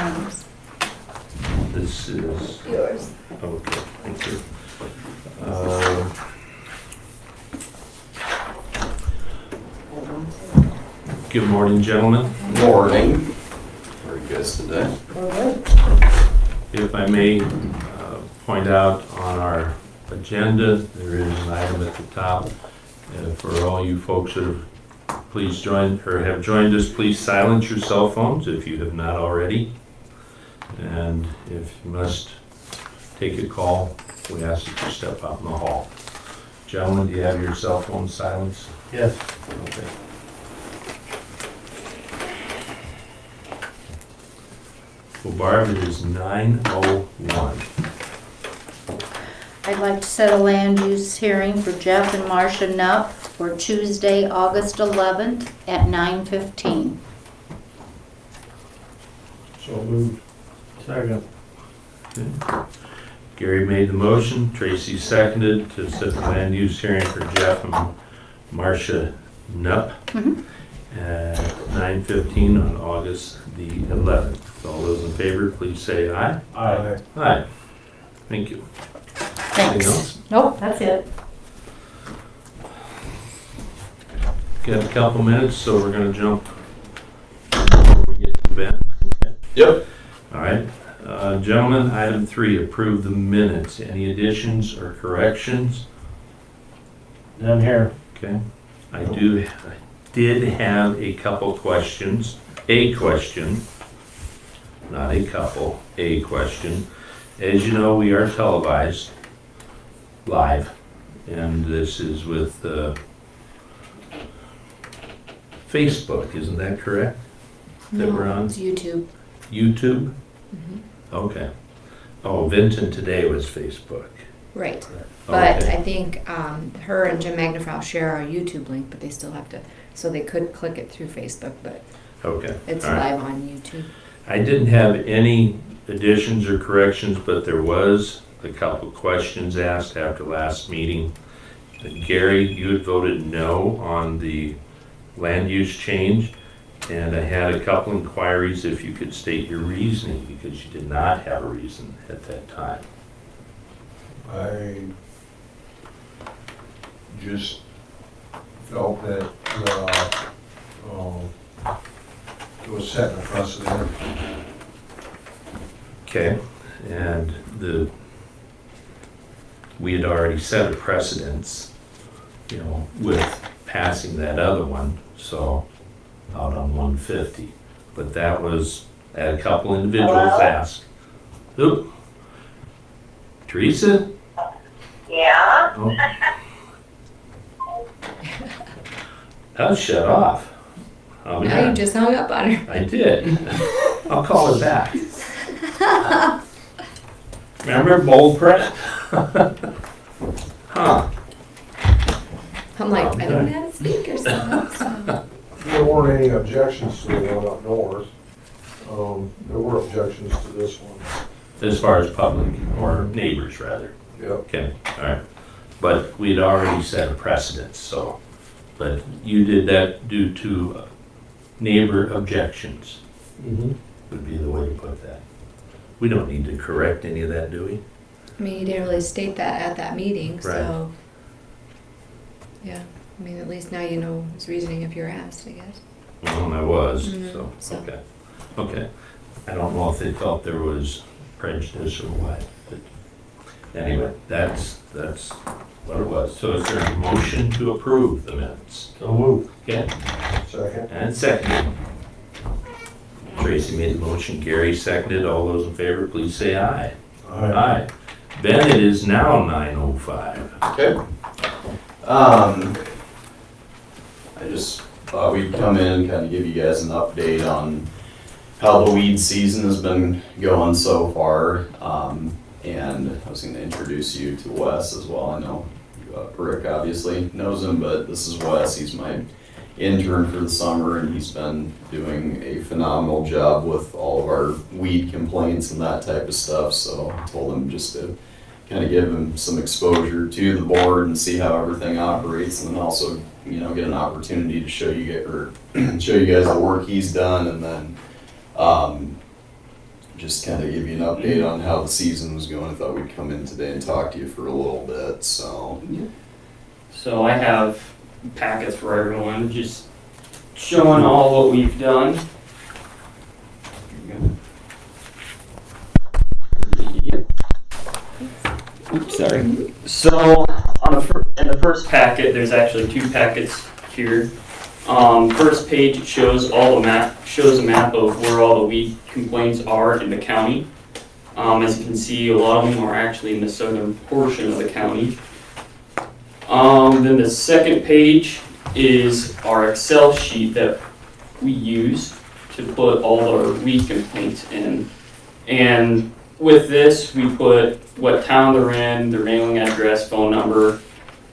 terms. This is, Yours. okay, thank you. Good morning, gentlemen. Morning. How are you guys today? If I may point out on our agenda, there is an item at the top. For all you folks that have please join or have joined us, please silence your cell phones if you have not already. And if you must take a call, we ask that you step out in the hall. Gentlemen, do you have your cell phone silenced? Yes. Okay. Well, Barb, it is 9:01. I'd like to set a land use hearing for Jeff and Marcia Knupp for Tuesday, August 11th at 9:15. So moved. Second. Gary made the motion, Tracy seconded to set the land use hearing for Jeff and Marcia Knupp at 9:15 on August the 11th. All those in favor, please say aye. Aye. Aye. Thank you. Anything Thanks. else? Nope, that's it. Got a couple minutes, so we're gonna jump before we get to Ben. Okay. Yep. All right. Gentlemen, item 3, approve the minutes. Any additions or corrections? None here. Okay. I did have a couple questions. A question, not a couple, a question. As you know, we are televised live, and this is with Facebook, isn't that correct? That we're on? It's YouTube. YouTube? Mm-hmm. Okay. Oh, Benton today was Facebook. Right. But Okay. I think her and Jim Magnafrau share our YouTube link, but they still have to, so they could click it through Facebook, but Okay. it's All right. live on YouTube. I didn't have any additions or corrections, but there was a couple questions asked after last meeting. Gary, you had voted no on the land use change, and I had a couple inquiries if you could state your reasoning, because you did not have a reason at that time. I just felt that it was setting a precedent. Okay, and we had already set a precedence, with passing that other one, so out on 150. But that was, I had a couple individuals ask. Oop. Teresa? Yeah? Oh. That was shut off. Oh, Now you just hung up on her. I did. I'll call her back. Remember bold print? Huh. I'm like, I don't have a speaker, so. There weren't any objections to the one up north. There were objections to this one. As far as public, or neighbors rather. Yep. Okay, all right. But we'd already set a precedence, so. But you did that due to neighbor objections, would be the way to put that. We don't need to correct any of that, do we? I mean, you didn't really state that at that meeting, so. Yeah, I mean, at least now you know his reasoning if you're asked, I guess. Well, I was, Mhm, so, okay. Okay. I don't know if they felt there was prejudice or what, but anyway, that's what it was. So is there a motion to approve the minutes? So moved. Okay, Second. and second. Tracy made the motion, Gary seconded. All those in favor, please say aye. Aye. Ben, it is now 9:05. Okay. I just thought we'd come in and kind of give you guys an update on how the weed season has been going so far. And I was going to introduce you to Wes as well. I know Rick obviously knows him, but this is Wes. He's my intern for the summer, and he's been doing a phenomenal job with all of our weed complaints and that type of stuff. So I told him just to kind of give him some exposure to the board and see how everything operates, and then also, get an opportunity to show you guys the work he's done, and then just kind of give you an update on how the season was going. I thought we'd come in today and talk to you for a little bit, so. So I have packets for everyone, just showing all what we've done. Yep. Oops, sorry. So in the first packet, there's actually 2 packets here. First page it shows a map of where all the weed complaints are in the county. As you can see, a lot of them are actually in the southern portion of the county. Then the second page is our Excel sheet that we use to put all our weed complaints in. And with this, we put what town they're in, their mailing address, phone number,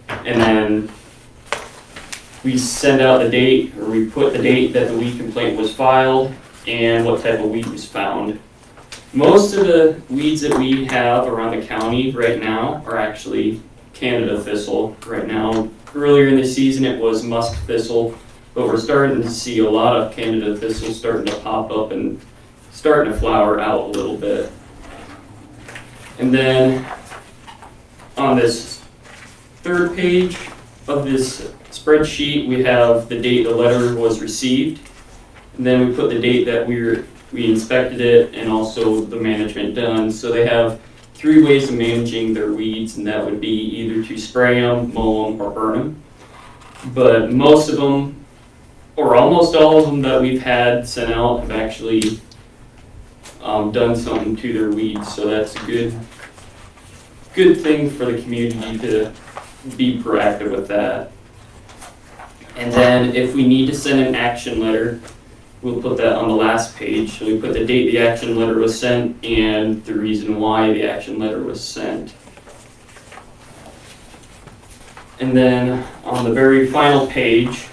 and then we send out the date, or we put the date that the weed complaint was filed and what type of weed was found. Most of the weeds that we have around the county right now are actually Canada thistle right now. Earlier in the season it was musk thistle, but we're starting to see a lot of Canada thistle starting to pop up and starting to flower out a little bit. And then on this third page of this spreadsheet, we have the date the letter was received, and then we put the date that we inspected it and also the management done. So they have 3 ways of managing their weeds, and that would be either to spray them, mow them, or burn them. But most of them, or almost all of them that we've had sent out, have actually done something to their weeds. So that's a good thing for the community to be proactive with that. And then if we need to send an action letter, we'll put that on the last page. So we put the date the action letter was sent and the reason why the action letter was sent. And then on the very final page,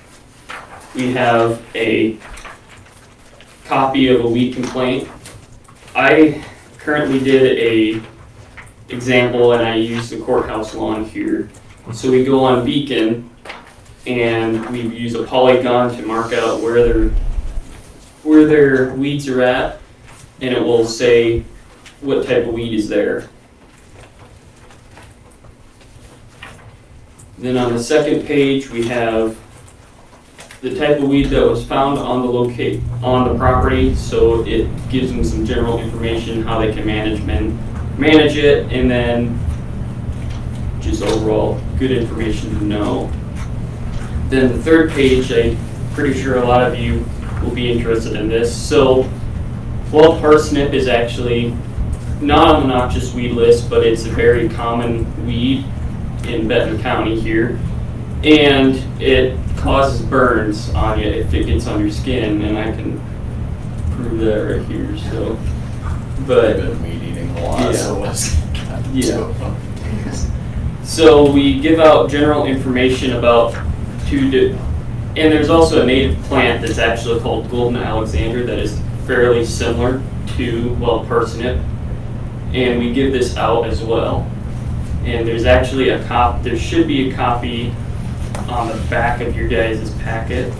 we have a copy of a weed complaint. I currently did a example and I used the courthouse lawn here. So we go on Beacon and we use a polygon to mark out where their weeds are at, and it will say what type of weed is there. Then on the second page we have the type of weed that was found on the property, so it gives them some general information how they can manage it, and then just overall good information to know. Then the third page, I'm pretty sure a lot of you will be interested in this. So wild parsnip is actually not on the noxious weed list, but it's a very common weed in Benton County here, and it causes burns on you if it gets on your skin, and I can prove that right here. So, but I've been weed eating a lot, so So we give out general information about and there's also a native plant that's actually called golden alexander that is fairly similar to wild parsnip, and we give this out as well. And there's actually there should be a copy on the back of your guys' packet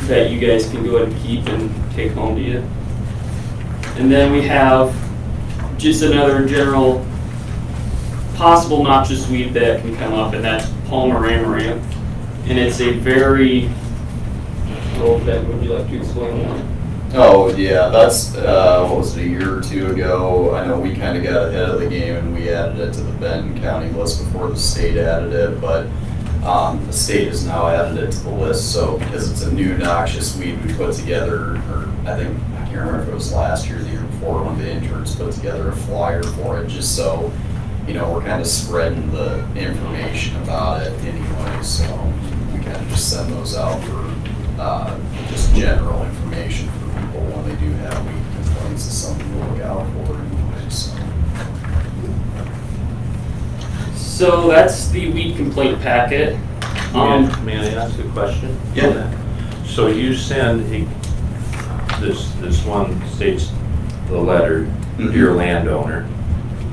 that you guys can go ahead and keep and take home to you. And then we have just another general possible noxious weed that can come up, and that's Palmer amaranth. And it's a very, Ben, would you like to explain that? Oh, yeah, that's, what was it, a year or 2 ago? I know we kind of got ahead of the game and we added it to the Benton County list before the state added it, but the state has now added it to the list. So because it's a new noxious weed we put together, or I can't remember if it was last year or the year before, one of the interns put together a flyer for it, just so, we're kind of spreading the information about it anyway. So we kind of just send those out for just general information for people when they do have weed complaints. It's something to look out for anyway. So that's the weed complaint packet. May I ask a question? Yeah. So you send this one states the letter to your landowner.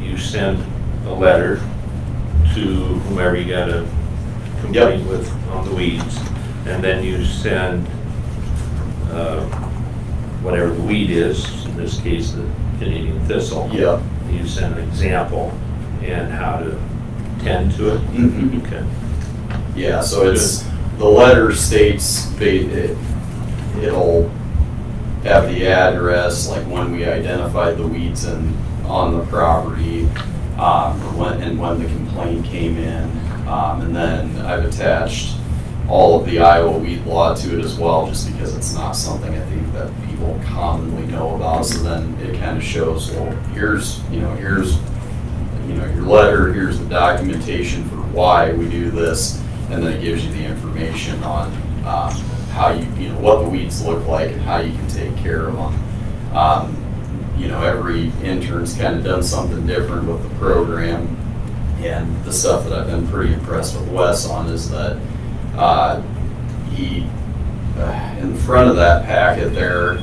You send a letter to whomever you got a complaint with on the weeds, and then you send whatever the weed is, in this case, the Canadian thistle. Yep. You send an example and how to tend to it. Mhm. Okay. Yeah, so it's, the letter states, it'll have the address, like when we identified the weeds on the property, or when the complaint came in. And then I've attached all of the Iowa weed law to it as well, just because it's not something I think that people commonly know about. So then it kind of shows, well, here's your letter, here's the documentation for why we do this, and then it gives you the information on how what the weeds look like and how you can take care of them. Every intern's kind of done something different with the program, and the stuff that I've been pretty impressed with Wes on is that he, in the front of that packet there,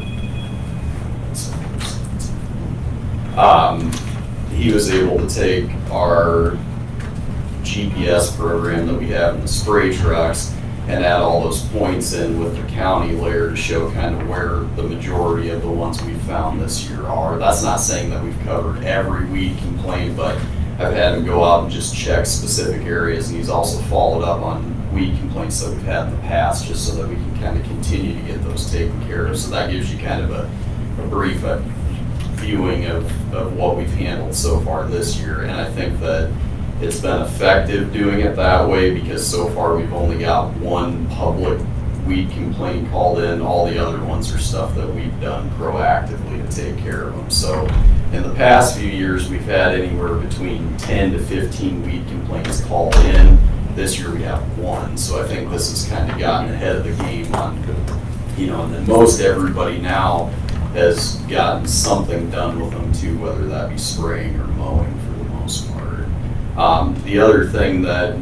he was able to take our GPS program that we have in the spray trucks and add all those points in with the county layer to show kind of where the majority of the ones we found this year are. That's not saying that we've covered every weed complaint, but I've had him go out and just check specific areas, and he's also followed up on weed complaints that we've had in the past, just so that we can kind of continue to get those taken care of. So that gives you kind of a brief viewing of what we've handled so far this year. And I think that it's been effective doing it that way, because so far we've only got one public weed complaint called in. All the other ones are stuff that we've done proactively to take care of them. So in the past few years, we've had anywhere between 10 to 15 weed complaints called in. This year we have one. So I think this has kind of gotten ahead of the game on, and then most everybody now has gotten something done with them too, whether that be spraying or mowing for the most part. The other thing that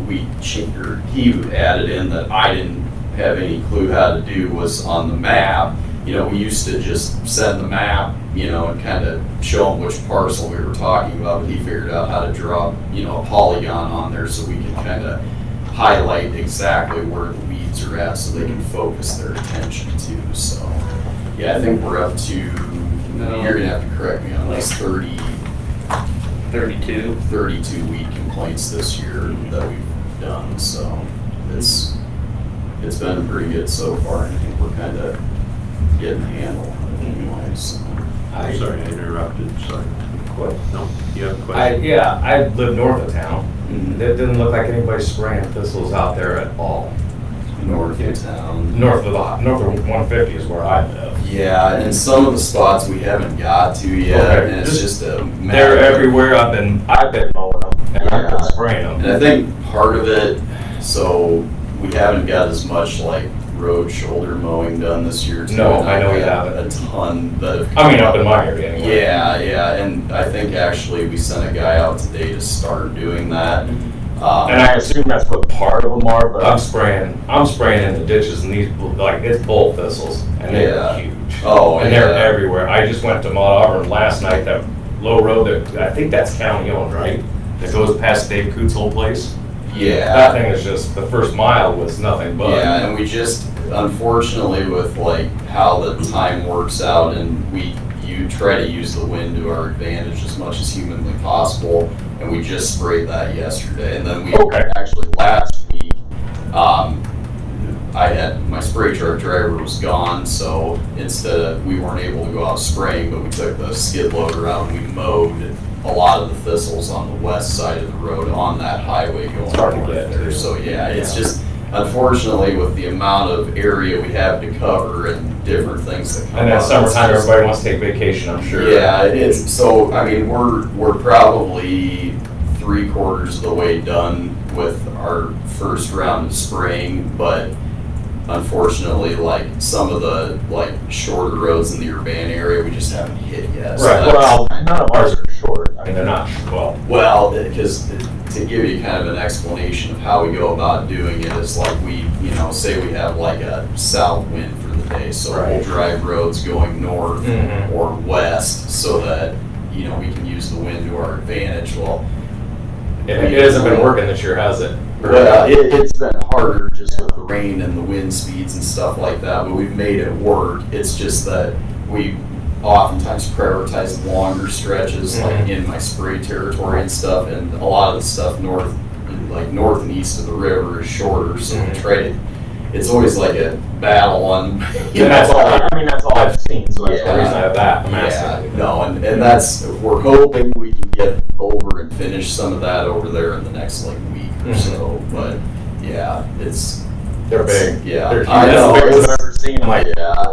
he added in that I didn't have any clue how to do was on the map. We used to just send the map, and kind of show him which parcel we were talking about, but he figured out how to draw, a polygon on there so we can kind of highlight exactly where the weeds are at so they can focus their attention too. So, yeah, I think we're up to, you're gonna have to correct me on this, 32 weed complaints this year that we've done. So it's been pretty good so far, and I think we're kind of getting a handle on it anyway. So. I'm sorry, I interrupted, sorry. What? No, you have a question? I live north of town. Mhm. It didn't look like anybody's spraying thistles out there at all. North of town. North of 150 is where I live. Yeah, and some of the spots we haven't got to yet, Okay. and it's just a matter They're of- everywhere. I've been mowing them and I've been spraying And them. I think part of it, so we haven't got as much like road shoulder mowing done this year. too. No, I know we Not haven't. A ton that have I mean, up in my area anyway. Yeah, and I think actually we sent a guy out today to start doing that. And I assume that's what part of them are, but I'm spraying in the ditches, and it's bull thistles, and they're Yeah. huge. Oh, And yeah. they're everywhere. I just went to Mount Auburn last night, that low road I think that's county owned, right? That goes past Dave Coots' old place. Yeah. That thing is just, the first mile was nothing but. Yeah, and we just, unfortunately, with like how the time works out, and you try to use the wind to our advantage as much as humanly possible, and we just sprayed that yesterday. And then actually last week, my spray truck driver was gone, so we weren't able to go out spraying, but we took the skid loader out and we mowed a lot of the thistles on the west side of the road on that highway going hard to north get there. to. So yeah, it's just, unfortunately, with the amount of area we have to cover and different things that come And up. then summertime, it's just- everybody wants to take vacation, I'm sure. Yeah, it's, so, I mean, we're probably 3/4 of the way done with our first round of spraying, but unfortunately, like, some of the, like, shorter roads in the Urbana area, we just haven't hit yet. So Right, that's- well, none of ours are short. I mean, they're not, Well, because to give you kind of an explanation of how we go about doing it is like say we have like a south wind for the day, so we'll Right. drive roads going north Mhm. or west so that, we can use the wind to our advantage. Well, it hasn't been working this year, has it? it's been harder just with the rain and the wind speeds and stuff like that, but we've made it work. It's just that we oftentimes prioritize longer stretches, like in my spray territory and stuff, and a lot of the stuff north and east of the river is shorter, so we try to, it's always like a battle on. And that's all, that's all I've seen, so that's the reason I have that, I'm asking. Yeah, no, and that's, we're hoping we can get over and finish some of that over there in the next like week or so, but yeah, They're big. Yeah, They're huge. I That's know. the biggest I've ever seen, I'm like, Yeah.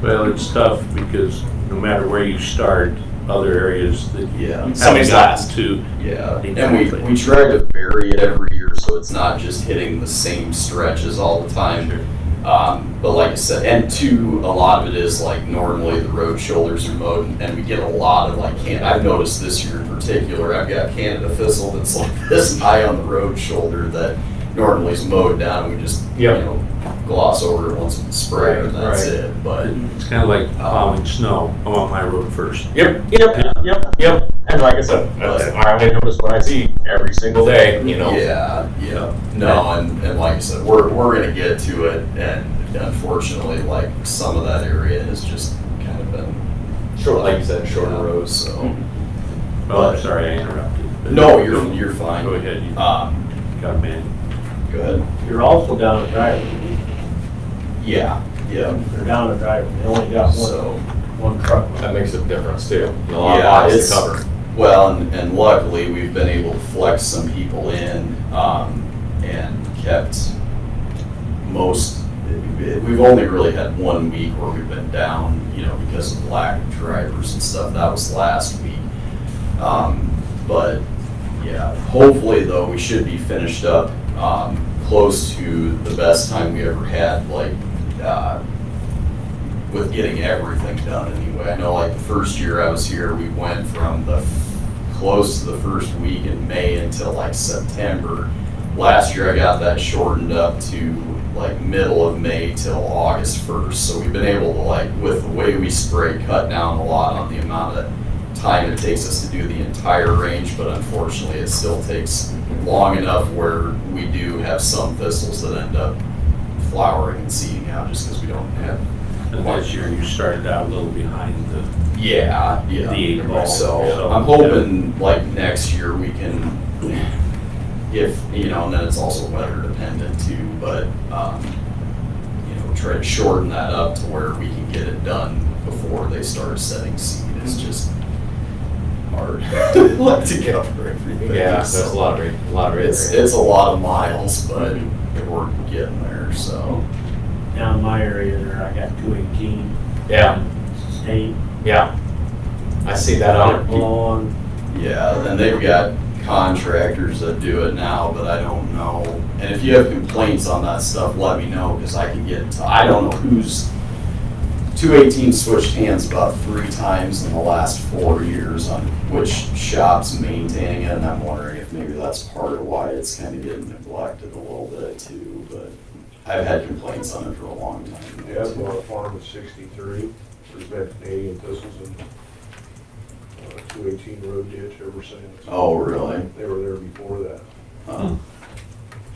Well, it's tough because no matter where you start, other areas that you Yeah. haven't Somebody's gotten last. to. Yeah, and Exactly. we try to vary it every year, so it's not just hitting the same stretches all the time. But like I said, and two, a lot of it is like normally the road shoulders are mowed, and we get a lot of like, I've noticed this year in particular, I've got Canada thistle that's like this high on the road shoulder that normally is mowed down, and we just, gloss over it once with the spray, and that's Right. it, but. It's kind of like plowing snow. I want my road first. Yep. And like I said, I notice what I see every single day, Yeah, no, and like I said, we're gonna get to it, and unfortunately, like, some of that area has just kind of been. Short, like you said, shorter roads. So. Oh, I'm sorry, I interrupted. But No, you're fine. Go ahead, you Um, got a man. go ahead. You're also down a driveway. Yeah, They're down a driveway. They only got so, one truck. That makes a difference too. A lot of yeah, bodies it's, to cover. well, and luckily, we've been able to flex some people in, and kept we've only really had 1 week where we've been down, because of lack of drivers and stuff. That was last week. But yeah, hopefully though, we should be finished up, close to the best time we ever had, like, with getting everything done anyway. I know like the first year I was here, we went from close to the first week in May until like September. Last year I got that shortened up to like middle of May till August 1st. So we've been able to, like, with the way we spray, cut down a lot on the amount of time it takes us to do the entire range, but unfortunately it still takes long enough where we do have some thistles that end up flowering and seeding out just because we don't have. And this year you started out a little behind the. Yeah. The 8 ball. So I'm hoping like next year we can, if, and then it's also weather dependent too, but, try to shorten that up to where we can get it done before they start setting seed. It's just hard like to cover everything. Yeah, that's a lot of It's a lot of miles, but we're getting there, so. Down my area there, I got 218. Yeah. State. Yeah. I see that on. On. Yeah, then they've got contractors that do it now, but I don't know. And if you have complaints on that stuff, let me know, because I can get I don't know who's, 218 switched hands about 3 times in the last 4 years on which shop's maintaining it, and I'm wondering if maybe that's part of why it's kind of getting neglected a little bit too, but I've had complaints on it for a long time. Yeah, I bought a farm at 63, there's been Canadian thistles and 218 road ditch ever since. Oh, really? They were there before that,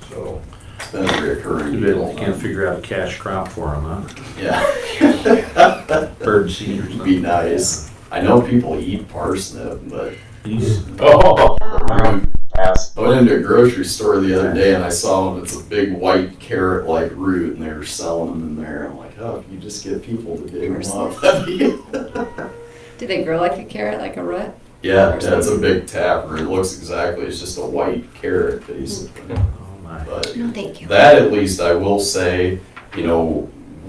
so. It's been a reoccurring You deal. can't figure out a cash crop for them, huh? Yeah. Bird seed or something. Be nice. I know people eat parsnip, but These- Oh, pass. I went into a grocery store the other day and I saw them. It's a big white carrot-like root, and they were selling them in there. I'm like, oh, if you just get people to dig them up. Do they grow like a carrot, like a root? Yeah, it's a big taproot. It looks exactly, it's just a white carrot, basically. Oh my. But No, thank you. that, at least, I will say,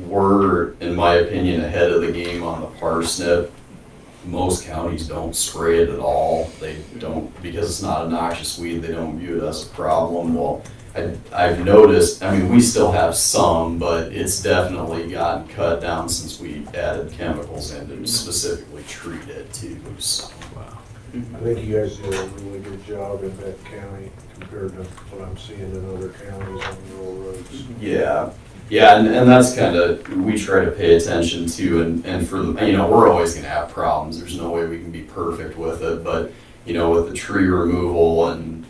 we're, in my opinion, ahead of the game on the parsnip. Most counties don't spray it at all. They don't, because it's not a noxious weed, they don't view it as a problem. Well, I've noticed, we still have some, but it's definitely gotten cut down since we added chemicals in to specifically treat it too. So. Wow. I think you guys did a really good job in Benton County compared to what I'm seeing in other counties on rural roads. Yeah, and that's kind of, we try to pay attention to, and for the, we're always going to have problems. There's no way we can be perfect with it, but, with the tree removal and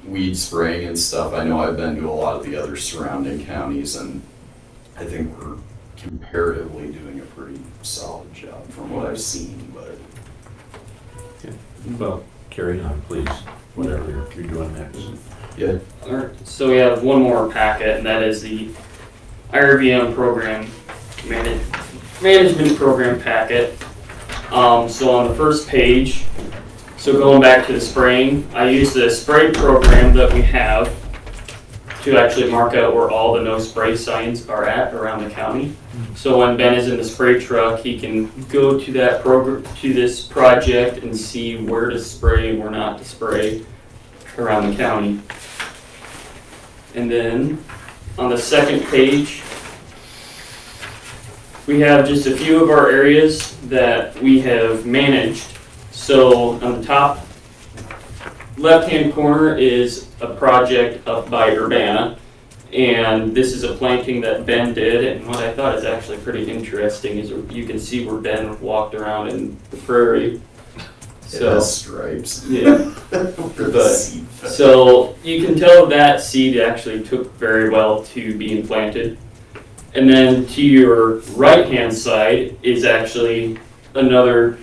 weed spraying and stuff, I know I've been to a lot of the other surrounding counties, and I think we're comparatively doing a pretty solid job from what I've seen, but Well, carry on, please, whatever you're doing next. yeah. Alright, so we have one more packet, and that is the IRBM program management program packet. So on the first page, so going back to the spraying, I use the spray program that we have to actually mark out where all the no spray signs are at around the county. So when Ben is in the spray truck, he can go to that program, to this project, and see where to spray and where not to spray around the county. And then on the second page, we have just a few of our areas that we have managed. So on the top left-hand corner is a project up by Urbana, and this is a planting that Ben did, and what I thought is actually pretty interesting is you can see where Ben walked around in the prairie. It has stripes. Yeah. For the But- seed. So you can tell that seed actually took very well to being planted. And then to your right-hand side is actually another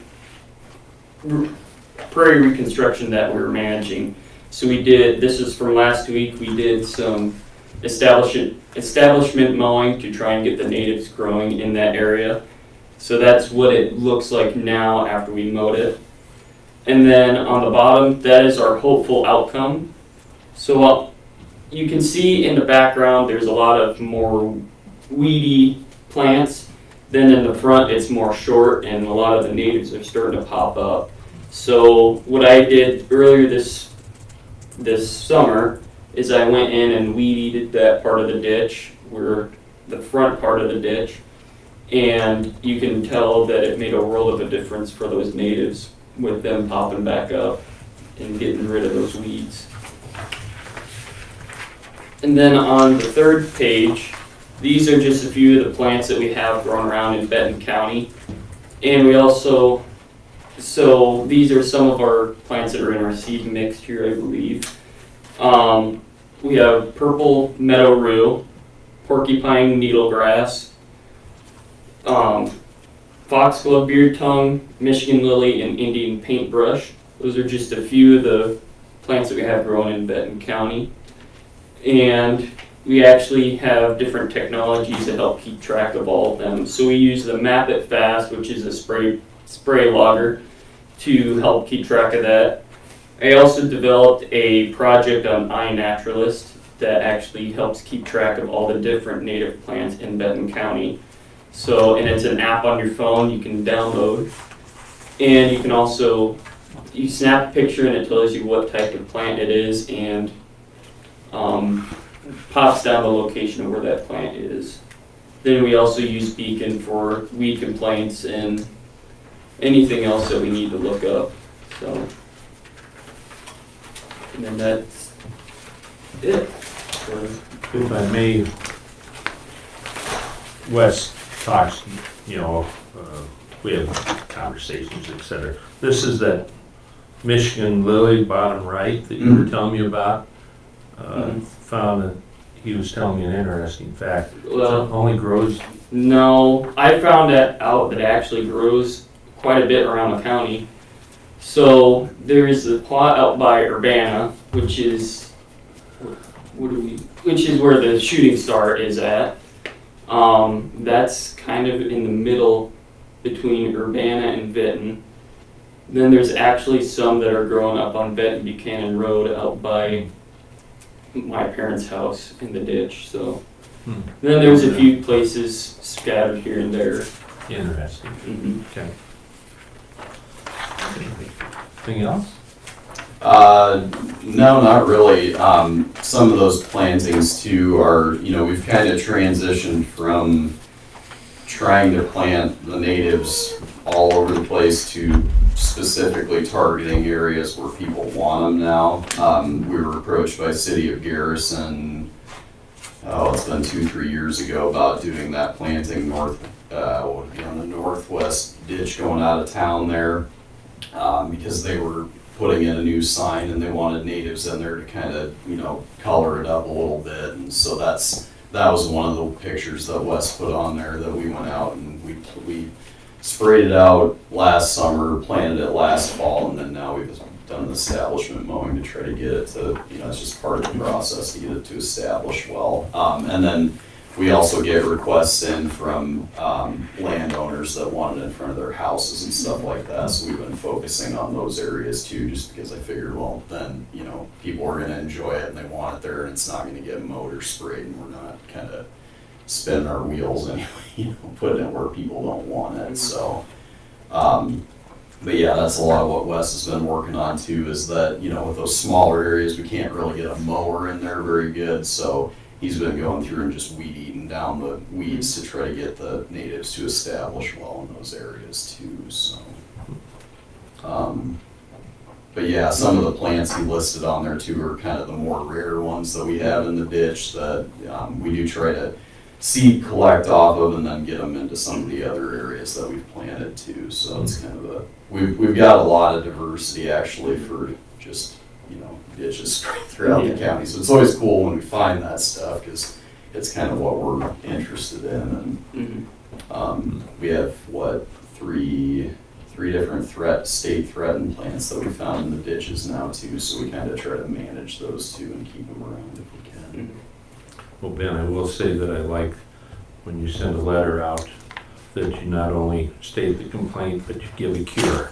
prairie reconstruction that we're managing. So we did, this is from last week, we did some establishment mowing to try and get the natives growing in that area. So that's what it looks like now after we mowed it. And then on the bottom, that is our hopeful outcome. So you can see in the background, there's a lot of more weedy plants. Then in the front, it's more short, and a lot of the natives are starting to pop up. So what I did earlier this summer is I went in and weed-eated that part of the ditch, where the front part of the ditch, and you can tell that it made a world of a difference for those natives with them popping back up and getting rid of those weeds. And then on the third page, these are just a few of the plants that we have growing around in Benton County. And we also, so these are some of our plants that are in our seed mixture, I believe. We have purple meadow rue, porcupine needlegrass, foxglove beard tongue, Michigan lily, and Indian paintbrush. Those are just a few of the plants that we have growing in Benton County. And we actually have different technologies to help keep track of all of them. So we use the Map It Fast, which is a spray logger, to help keep track of that. I also developed a project on iNaturalist that actually helps keep track of all the different native plants in Benton County. So, and it's an app on your phone you can download. And you can also, you snap a picture and it tells you what type of plant it is, and pops down the location of where that plant is. Then we also use Beacon for weed complaints and anything else that we need to look up. So, and then that's it. If I may, Wes talks, we have conversations, et cetera. This is that Michigan lily, bottom right, that you were telling me about. Found that he was telling me an interesting fact. Well, It only grows. no, I found that out that it actually grows quite a bit around the county. So there's a plot out by Urbana, which is where the shooting star is at. That's kind of in the middle between Urbana and Benton. Then there's actually some that are growing up on Benton Buchanan Road out by my parents' house in the ditch. So then there's a few places scattered here and there. Interesting. Mm-hmm. Okay. Anything else? No, not really. Some of those plantings too are, we've kind of transitioned from trying to plant the natives all over the place to specifically targeting areas where people want them now. We were approached by City of Garrison, it's been 2-3 years ago, about doing that planting on the northwest ditch going out of town there, because they were putting in a new sign and they wanted natives in there to kind of, color it up a little bit. And so that's that was one of the pictures that Wes put on there that we went out and we sprayed it out last summer, planted it last fall, and then now we've done the establishment mowing to try to get it to, it's just part of the process to get it to establish well. And then we also get requests in from landowners that want it in front of their houses and stuff like that. So we've been focusing on those areas too, just because I figured, well, then, people are gonna enjoy it and they want it there and it's not gonna get mowed or sprayed and we're not kind of spinning our wheels anyway, putting it where people don't want it. So, but yeah, that's a lot of what Wes has been working on too, is that, with those smaller areas, we can't really get a mower in there very good. So he's been going through and just weed eating down the weeds to try to get the natives to establish well in those areas too. So, but yeah, some of the plants he listed on there too are kind of the more rare ones that we have in the ditch that we do try to seed collect off of and then get them into some of the other areas that we've planted too. So it's kind of we've got a lot of diversity actually for just, ditches throughout the county. So it's always cool when we find that stuff because it's kind of what we're interested in. And we have three different state threatened plants that we found in the ditches now too. So we kind of try to manage those too and keep them around if we can. Well, Ben, I will say that I like when you send a letter out that you not only state the complaint, but you give a cure.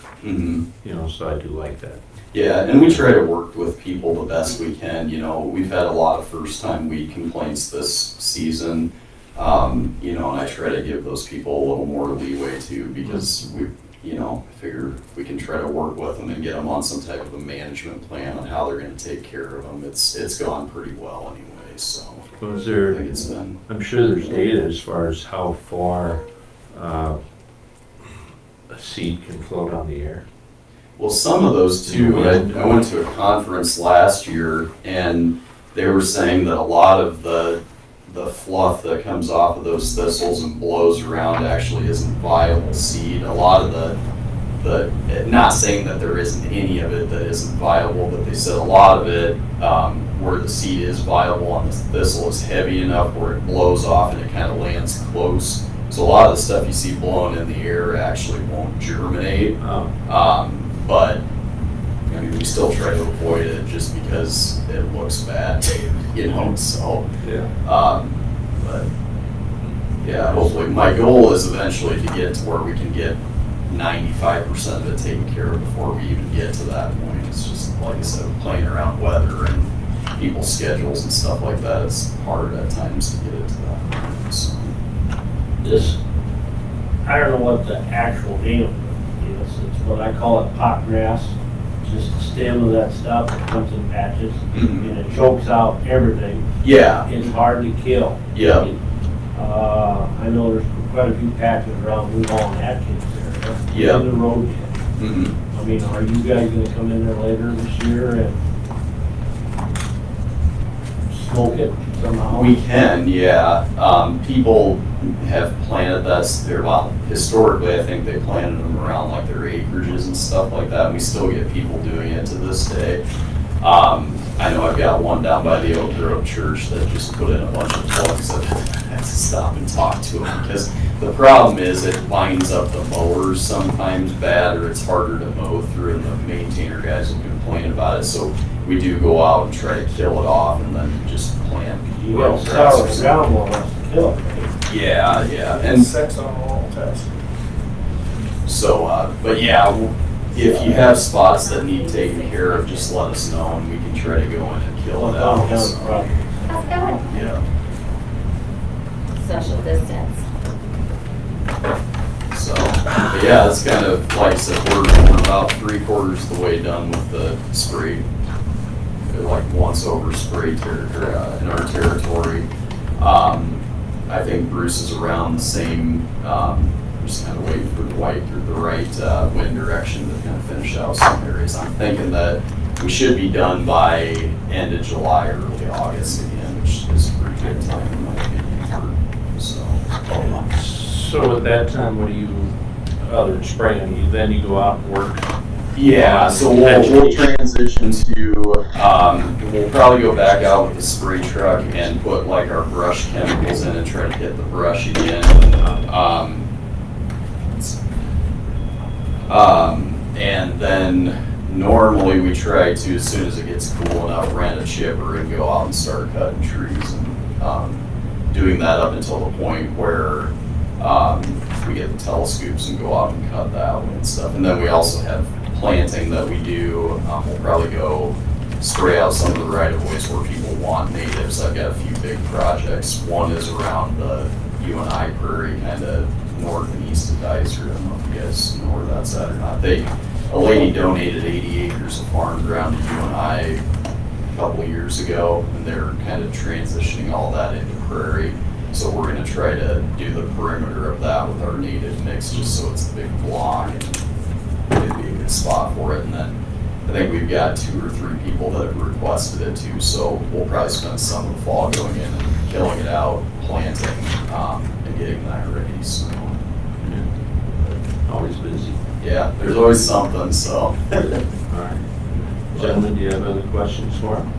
So I do like that. Yeah, and we try to work with people the best we can. We've had a lot of first-time weed complaints this season, and I try to give those people a little more leeway too, because we, figure we can try to work with them and get them on some type of a management plan on how they're going to take care of them. It's gone pretty well anyway, so Was there, I think it's been. I'm sure there's data as far as how far a seed can float on the air. Well, some of those too. I went to a conference last year, and they were saying that a lot of the fluff that comes off of those thistles and blows around actually isn't viable seed. A lot of not saying that there isn't any of it that isn't viable, but they said a lot of it where the seed is viable on the thistle is heavy enough where it blows off and it kind of lands close. So a lot of the stuff you see blowing in the air actually won't germinate. But I mean, we still try to avoid it just because it looks bad, so, Yeah. but yeah, hopefully, my goal is eventually to get to where we can get 95% of it taken care of before we even get to that point. It's just, like I said, playing around weather and people's schedules and stuff like that. It's hard at times to get it to that point, so. I don't know what the actual name of it is. It's what I call it pot grass. Just the stem of that stuff that comes in patches and it chokes out everything. Yeah. It's hard to kill. Yeah. I know there's quite a few patches around New Hall and Atkins area. Yeah. In the road. Mm-hmm. I mean, are you guys gonna come in there later this year and smoke it somehow? We can, yeah. People have planted historically I think they planted them around like their acreages and stuff like that. And we still get people doing it to this day. I know I've got one down by the Oak Grove Church that just put in a bunch of plugs that I have to stop and talk to them because the problem is it winds up the mowers sometimes bad or it's harder to mow through and the maintainer guys will complain about it. So we do go out and try to kill it off and then just plant. You got sour ground more or less to kill it, right? Yeah, and Sex on all test. so, but yeah, if you have spots that need taken care of, just let us know and we can try to go in and kill it out. Downtown property. That's good. Yeah, Social distance. so, but yeah, it's kind of, like I said, we're about 3/4 of the way done with the spray, like once over spray in our territory. I think Bruce is around the same, just kind of waiting for the right wind direction to kind of finish out some areas. I'm thinking that we should be done by end of July, early August again, which is a pretty good time in my opinion. So at that time, what do you, other than spraying, then you go out and work Yeah, so we'll transition to, we'll probably go back out with the spray truck and put like our brush chemicals in and try to hit the brush again. And then normally we try to, as soon as it gets cool enough, rent a chipper and go out and start cutting trees and doing that up until the point where we get the telescopes and go out and cut that way and stuff. And then we also have planting that we do. We'll probably go spray out some of the right-of-ways where people want natives. I've got a few big projects. One is around the UNI Prairie, kind of north and east of Dicer. I don't know if you guys know where that's at or not. A lady donated 80 acres of farm ground to UNI a couple of years ago, and they're kind of transitioning all that into prairie. So we're going to try to do the perimeter of that with our native mix, just so it's a big block and it'd be a good spot for it. And then I think we've got 2 or 3 people that have requested it too, so we'll probably spend some of the fall going in and killing it out, planting, and getting that ready. So Always busy. yeah, there's always something. So All right. Gentlemen, do you have other questions for him?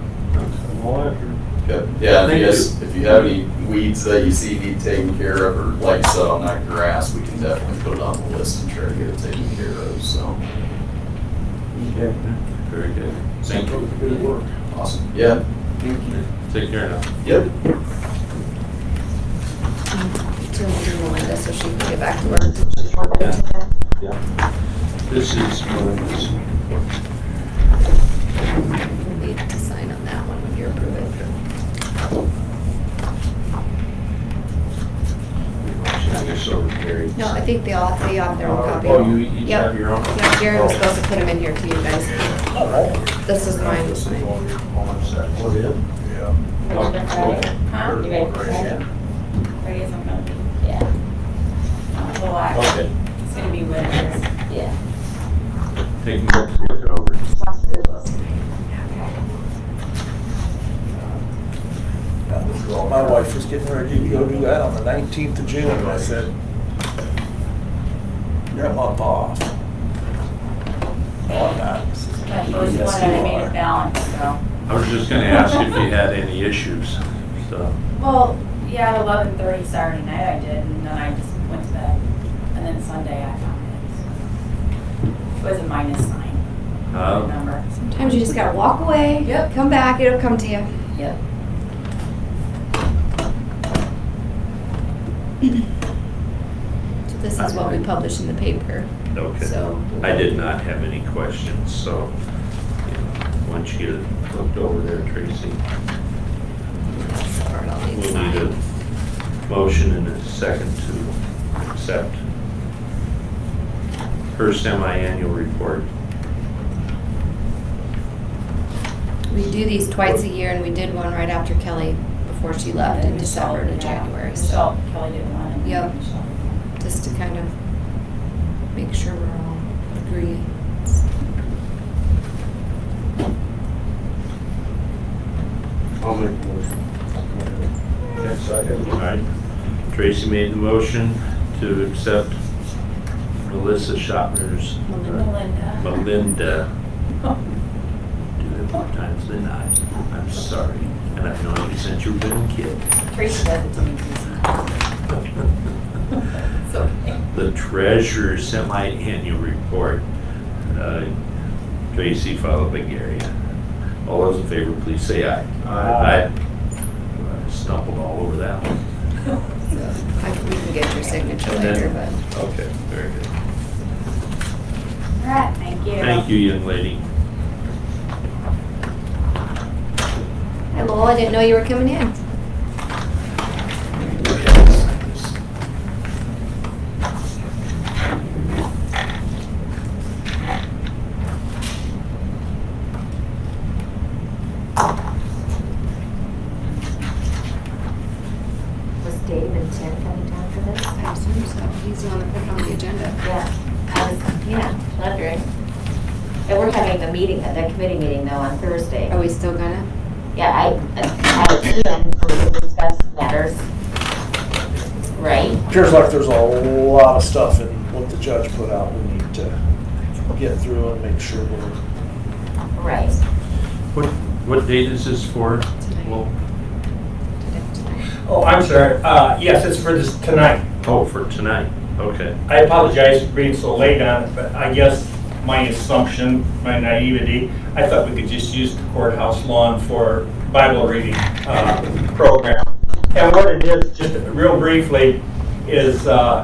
good. Yeah, Thank if you have any weeds that you see need taken care of, or like I said on that grass, we can definitely put it on the list and try to get it taken care of. So Okay. Very good. Thank you. Good work. awesome. Yeah. Take care now. Yep. To Melinda so she can get back to work. Yeah. This is one of those. We need to sign on that one when you approve it. I guess over Gary. No, I think they all have their own copy. Oh, you each Yep. have your own? Yeah, Gary was supposed to put them in here to you guys. This is mine. This is on your section. What is it? Yeah. Oh, okay. Huh? You ready for that? Ready as I'm gonna be. Yeah. Well, Okay. it's gonna be winter. Yeah. Take a look it over. My wife was getting ready to go do that on the 19th of June, and I said, you're a month off. No, I'm not. My first Yes, one, and I you made are. it balance, so. I was just gonna ask if you had any issues, so. Well, yeah, at 11:30 Saturday night I did, and then I just went to bed. And then Sunday I found it. It was a -9. Oh. Remember? Sometimes you just gotta walk away. Yep. Come back, it'll come to you. Yep. So this is what we publish in the paper. Okay. So. I did not have any questions, so, you know, once you get it looked over there, Tracy, That's the part I'll need to we'll need sign. a motion and a second to accept her semi-annual report. We do these twice a year, and we did one right after Kelly, before she left in December to January, so. Michelle, Kelly did one. And Yep. Michelle did one. Just to kind of make sure we're all agree. I'll make a motion. Okay, second. All right. Tracy made the motion to accept Melissa Schottner's. Melinda. Melinda. Do it more times than I. I'm sorry. And I've known you since you were a little kid. Tracy does it to me too sometimes. It's okay. The treasurer's semi-annual report. Tracy, followed by Gary. All those in favor, please say aye. Aye. I stumbled all over that one. So we can get your signature And then- later, but. Okay, very good. All right, thank you. Thank you, young lady. Hi, Lowell, I didn't know you were coming in. Was Dave and Tim coming down for this? I assume so. He's the one that put it on the agenda. Yeah, wondering. And we're having a meeting, the committee meeting though on Thursday. Are we still gonna? Yeah, I assume to discuss matters, right? Appears like there's a lot of stuff in what the judge put out we need to get through and make sure we're, Right. What date is this for? Well, Oh, I'm sorry. Yes, it's for this tonight. oh, for tonight, okay. I apologize for being so late on it, but I guess my assumption, my naivety, I thought we could just use the courthouse lawn for Bible reading program. And what it is, just real briefly, is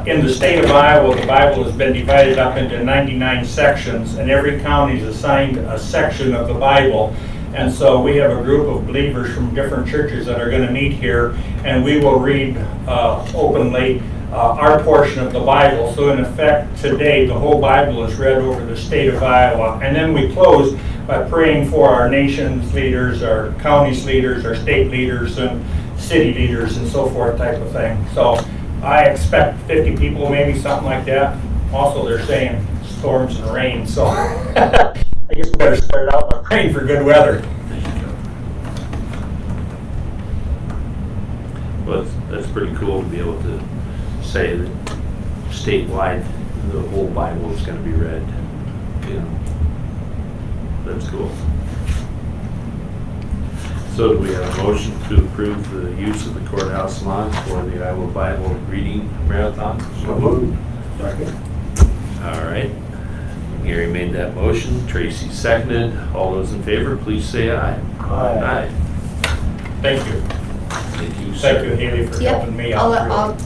in the state of Iowa, the Bible has been divided up into 99 sections, and every county is assigned a section of the Bible. And so we have a group of believers from different churches that are going to meet here, and we will read openly our portion of the Bible. So in effect, today, the whole Bible is read over the state of Iowa. And then we close by praying for our nation's leaders, our county's leaders, our state leaders, and city leaders, and so forth type of thing. So I expect 50 people, maybe something like that. Also, they're saying storms and rain, so I guess we better start out by praying for good weather. Well, that's pretty cool to be able to say that statewide, the whole Bible is gonna be read. You know, that's cool. So do we have a motion to approve the use of the courthouse lawn for the Iowa Bible Reading Marathon? So moved. Second. All right. Gary made that motion, Tracy seconded. All those in favor, please say aye. Aye. Thank you. Thank you, sir. Thank you, Haley, for Yep. helping me out.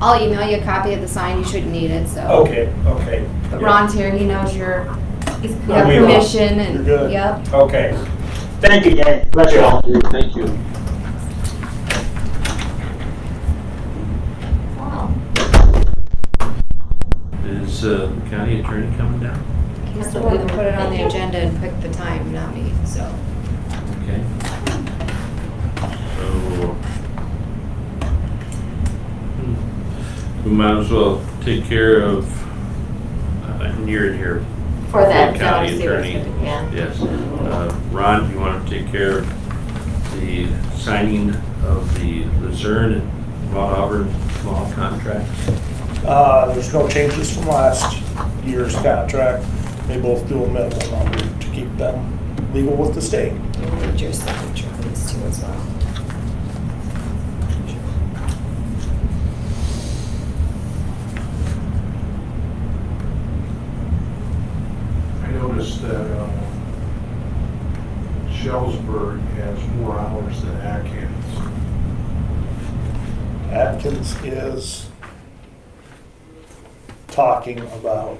I'll email you a copy of the sign. You shouldn't need it, so. Okay, okay. But Ron's here, he knows you have We will. permission and, You're good. yep. Okay. Thank you, gang. Bless you all. Thank you. Wow. Is the county attorney coming down? He's the one that put it on the agenda and picked the time, not me, so. Okay. So, we might as well take care of, you're in here. For that County county attorney. supervisor, yeah. Yes. Ron, do you want to take care of the signing of the Luzerne and Mount Auburn law contracts? there's no changes from last year's contract. They both do a minimum number to keep them legal with the state. You'll need your signature for these two as well. I noticed that Shellsburg has more hours than Atkins. Atkins is talking about,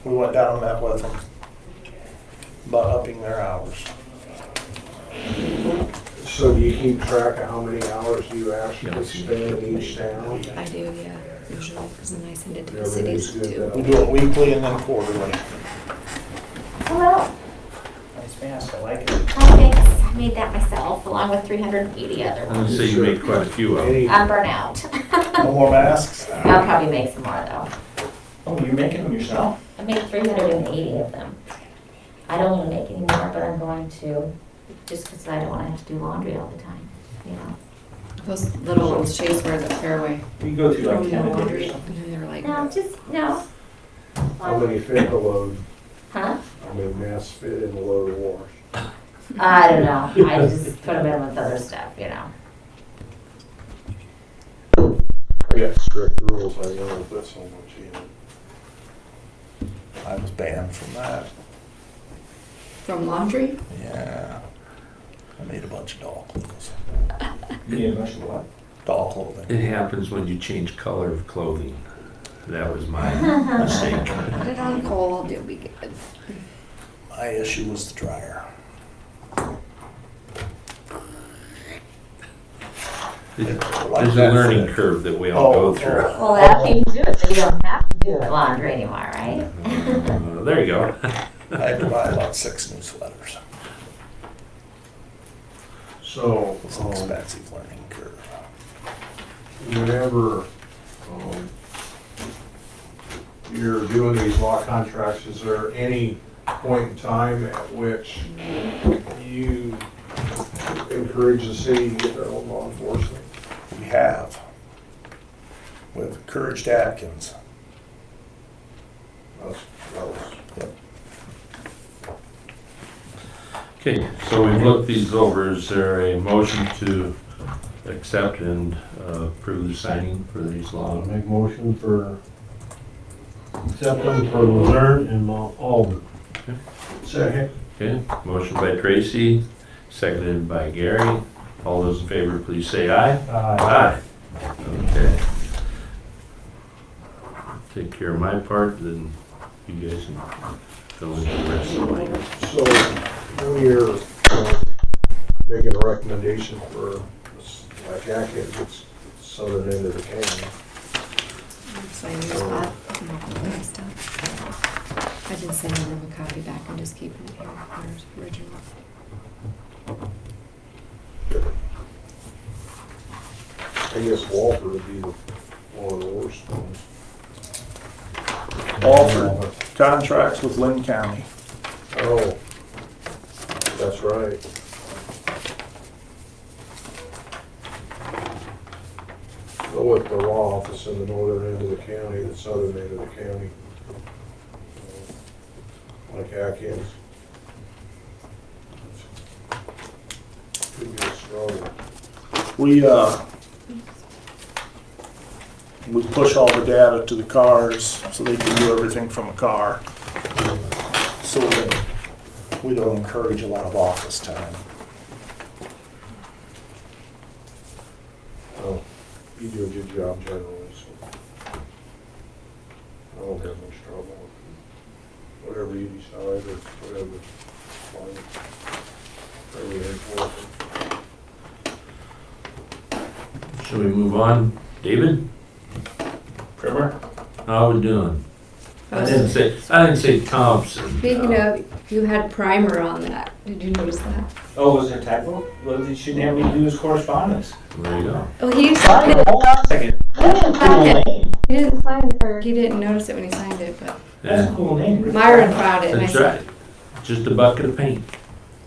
we went down and met with them about upping their hours. So do you keep track of how many hours you actually spend in each town? I do, yeah, usually, because then I send it to the Everything's cities good, too. We do it weekly and then quarterly. Hello. Nice mask, I like it. Oh, thanks. I made that myself, along with 380 other I ones. would say you made quite a few of them. Any- I'm burnt out. No more masks? I'll probably make some more though. Oh, you're making them yourself? I made 380 of them. I don't want to make any more, but I'm going to, just because I don't want to have to do laundry all the time, you know. Those little ones Chase wears at Fairway. You go through Throw like them in 10 the a day or laundry, something? and then they're like, No, just, no. How many fit the load? Huh? How many masks fit in the load of wash? I don't know. I just put them in with other stuff, you know. I got strict rules, I know, put so much in. I was banned from that. from laundry? Yeah. I made a bunch of doll clothes. You need a bunch of what? Doll clothing. It happens when you change color of clothing. That was my mistake. Put it on cold, it'll be good. My issue was the dryer. There's a learning curve that we all go through. Well, after you do it, then you don't have to do laundry anymore, right? There you go. I had to buy about 6 new sweaters. So, It's an expensive learning curve. whenever you're doing these law contracts, is there any point in time at which you encourage the city to get their own law enforcement? We have. We've encouraged Atkins. Okay, so we've looked these over. Is there a motion to accept and approve the signing for these laws? Make motion for acceptance for Luzerne and Mount Auburn. Second. Okay, motion by Tracy, seconded by Gary. All those in favor, please say aye. Aye. Okay. Take care of my part, then you guys can fill in the rest of it. So, when you're making a recommendation for, like Atkins, it's southern end of the county. Sign your spot. I didn't send them a copy back. I'm just keeping it here. There's original. I guess Walter would be one of the worst ones. Walter contracts with Lynn County. Oh, that's right. Go with the law office in the northern end of the county, the southern end of the county. Like Atkins. Could be a struggle. We push all the data to the cars so they can do everything from a car. So that we don't encourage a lot of office time. Oh, you do a good job generally, so I don't have much trouble with whatever you decide or whatever. Whatever they want. Shall we move on? David, Primer? how we doing? I didn't say Thompson. Speaking of, you had primer on that. Did you notice that? Oh, was there a typo? Well, he shouldn't have me do his correspondence. There you go. Oh, he signed it. Hold on a second. That's a cool name. He didn't sign it, or he didn't notice it when he signed it, but That's a Yeah, cool name. Rick Myron Primer. found it. And I that's said, right. Just a bucket of paint.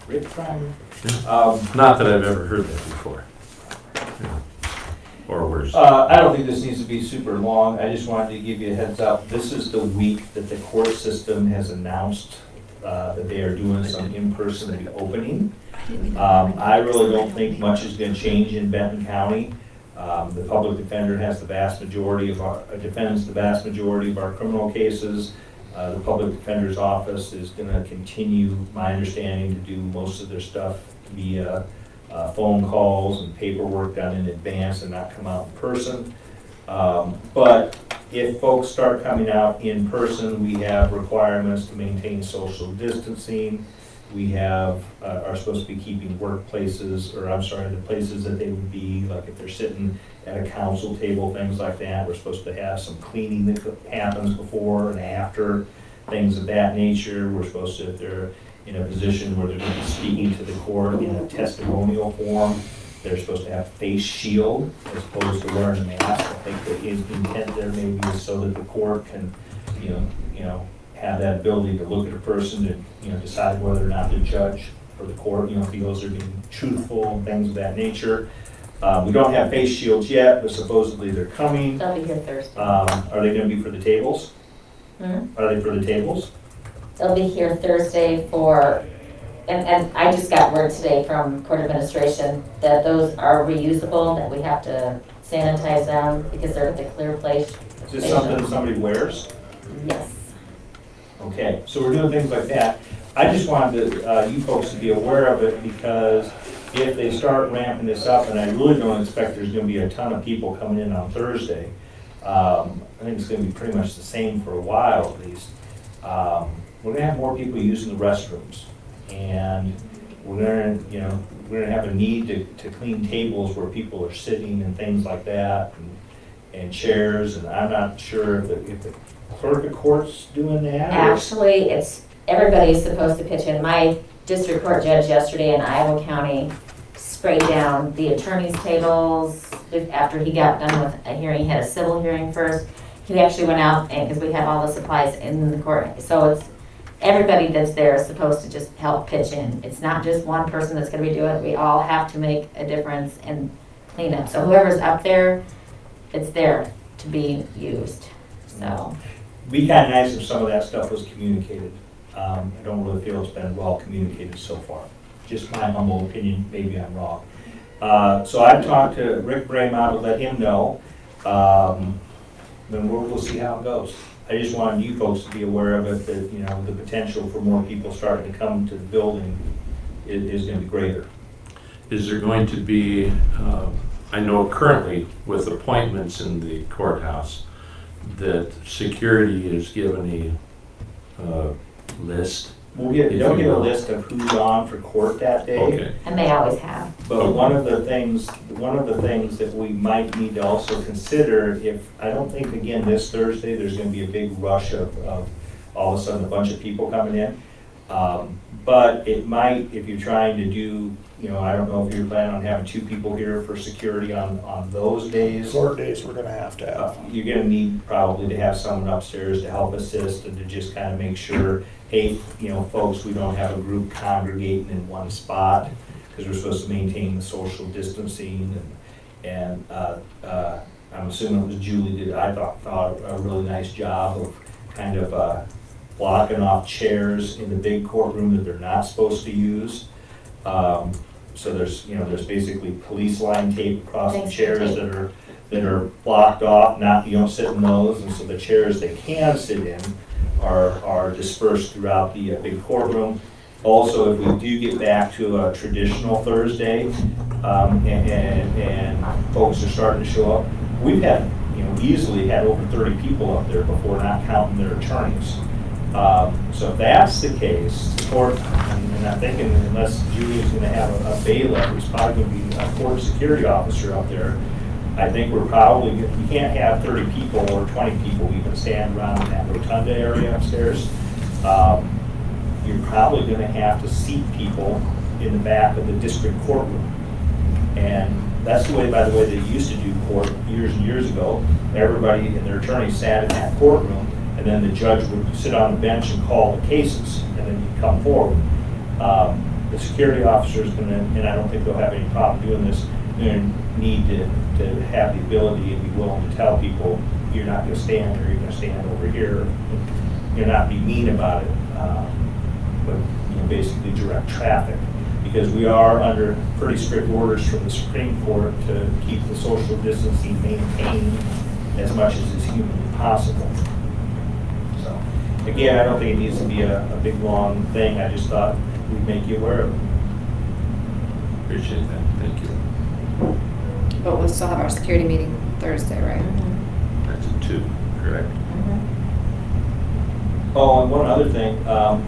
Rick Primer. Not that I've ever heard that before. Yeah. Or worse. I don't think this needs to be super long. I just wanted to give you a heads up. This is the week that the court system has announced that they are doing some in-person opening. I really don't think much is going to change in Benton County. The public defender has the vast majority of defends the vast majority of our criminal cases. The public defender's office is going to continue, my understanding, to do most of their stuff via phone calls and paperwork done in advance and not come out in person. But if folks start coming out in person, we have requirements to maintain social distancing. We have, are supposed to be keeping workplaces, or I'm sorry, the places that they would be, like if they're sitting at a council table, things like that. We're supposed to have some cleaning that happens before and after, things of that nature. We're supposed to, if they're in a position where they're going to be speaking to the court in a testimonial form, they're supposed to have face shield as opposed to wearing a mask. I think the intent there maybe is so that the court can, you know, have that ability to look at a person and, decide whether or not to judge for the court, feels they're being truthful and things of that nature. We don't have face shields yet, but supposedly they're coming. They'll be here Thursday. Are they going to be for the tables? Hmm? Are they for the tables? They'll be here Thursday for, and I just got word today from court administration that those are reusable, that we have to sanitize them because they're at the clear place. Is this something somebody wears? Yes. Okay, so we're doing things like that. I just wanted you folks to be aware of it because if they start ramping this up, and I really don't expect there's going to be a ton of people coming in on Thursday, I think it's going to be pretty much the same for a while at least. We're going to have more people using the restrooms, and we're going to have a need to clean tables where people are sitting and things like that, and chairs. And I'm not sure if the clerk of court's doing that. Actually, everybody's supposed to pitch in. My district court judge yesterday in Iowa County sprayed down the attorney's tables after he got done with a hearing. He had a civil hearing first. He actually went out, and because we have all the supplies in the court, so it's everybody that's there is supposed to just help pitch in. It's not just one person that's going to be doing it. We all have to make a difference and clean up. So whoever's up there, it's there to be used. So. It'd be kind of nice if some of that stuff was communicated. I don't really feel it's been well communicated so far. just my humble opinion, maybe I'm wrong. So I've talked to Rick Braymont to let him know. Then we'll see how it goes. I just wanted you folks to be aware of it, that, you know, the potential for more people starting to come to the building is gonna be greater. Is there going to be, I know currently with appointments in the courthouse, that security is given a list? They'll get a list of who's on for court that day. Okay. And they always have. But one of the things that we might need to also consider, I don't think, again, this Thursday, there's gonna be a big rush of all of a sudden a bunch of people coming in. But it might, if you're trying to do, you know, I don't know if you're planning on having 2 people here for security on those days. Court days we're gonna have to have. You're gonna need probably to have someone upstairs to help assist and to just kind of make sure, hey, you know, folks, we don't have a group congregating in one spot, because we're supposed to maintain the social distancing, and I'm assuming it was Julie did, I thought a really nice job of kind of blocking off chairs in the big courtroom that they're not supposed to use. So there's basically police line tape across the chairs that are blocked off, you don't sit in those, and so the chairs they can sit in are dispersed throughout the big courtroom. Also, if we do get back to a traditional Thursday, and folks are starting to show up, we've had, easily had over 30 people up there before, not counting their attorneys. So if that's the case, the court, and I'm thinking unless Julie's gonna have a bailiff, who's probably gonna be a court security officer up there, I think we can't have 30 people or 20 people even stand around in that rotunda area upstairs. You're probably gonna have to seat people in the back of the district courtroom. And that's the way, by the way, they used to do court years and years ago. Everybody and their attorney sat in that courtroom, and then the judge would sit on the bench and call the cases, and then you'd come forward. The security officer's gonna, and I don't think they'll have any problem doing this, they're gonna need to have the ability and be willing to tell people, you're not gonna stand here, you're gonna stand over here. You're not be mean about it, but basically direct traffic. Because we are under pretty strict orders from the Supreme Court to keep the social distancing maintained as much as is humanly possible. So, again, I don't think it needs to be a big, long thing. I just thought we'd make you aware of it. Appreciate that, thank you. But we'll still have our security meeting Thursday, right? That's a 2, correct? Oh, and one other thing, I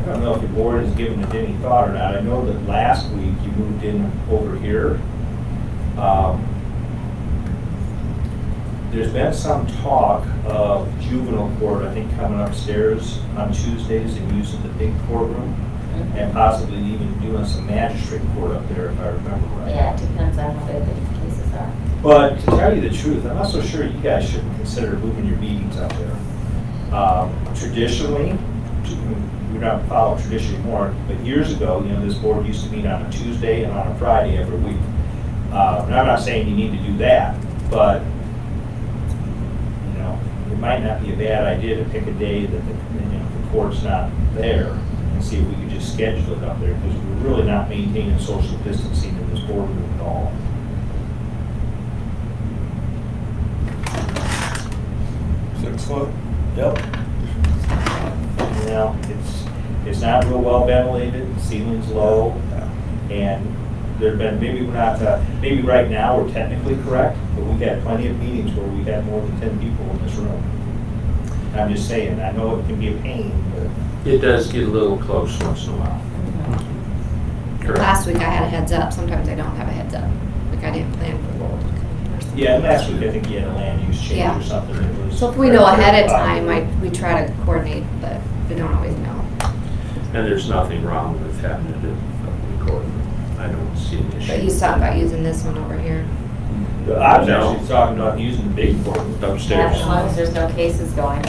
don't know if the board has given it any thought or not. I know that last week you moved in over here. There's been some talk of juvenile court, I think, coming upstairs on Tuesdays and using the big courtroom, and possibly even doing some magistrate court up there, if I remember right. Yeah, it depends on how big the cases are. But to tell you the truth, I'm not so sure you guys shouldn't consider moving your meetings up there. Traditionally, we don't follow tradition anymore, but years ago, this board used to meet on a Tuesday and on a Friday every week. And I'm not saying you need to do that, but it might not be a bad idea to pick a day that the court's not there and see if we could just schedule it up there, because we're really not maintaining social distancing in this boardroom at all. Yep. It's not real well ventilated, the ceiling's low, and there've been, maybe right now we're technically correct, but we've had plenty of meetings where we've had more than 10 people in this room. And I'm just saying, I know it can be a pain, but. It does get a little close once in a while. Correct. Last week I had a heads up. Sometimes I don't have a heads up. Like I didn't plan for the world. Yeah, last week I think you had a land use change Yeah. or something that was. So if we know ahead of time, we try to coordinate, but we don't always know. And there's nothing wrong with having it in the courtroom. I don't see an issue. But he's talking about using this one over here. I was actually talking about using the big courtroom upstairs. As long as there's no cases going.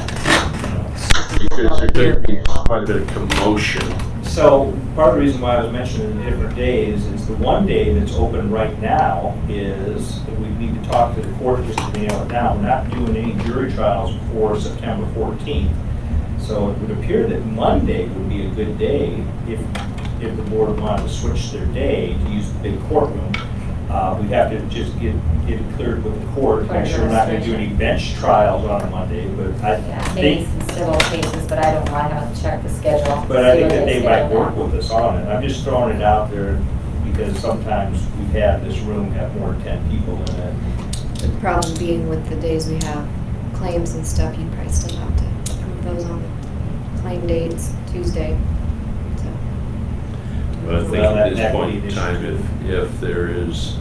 Because there could be quite a bit of commotion. So part of the reason why I was mentioning the different days is the one day that's open right now is, we need to talk to the court just to nail it down. We're not doing any jury trials before September 14th. So it would appear that Monday would be a good day if the board wanted to switch their day to use the big courtroom. We'd have to just get it cleared with the court, make sure we're not gonna do any bench trials on a Monday, but I Maybe think, some civil cases, but I don't know, I haven't checked the schedule. but I See think what that they it's might scheduled work on. with us on it. I'm just throwing it out there because sometimes we've had this room have more than 10 people in it. The problem being with the days we have claims and stuff, you'd probably still have to approve those on the claim dates, Tuesday. So, But I think Well, at this that point would be in an time, if there is,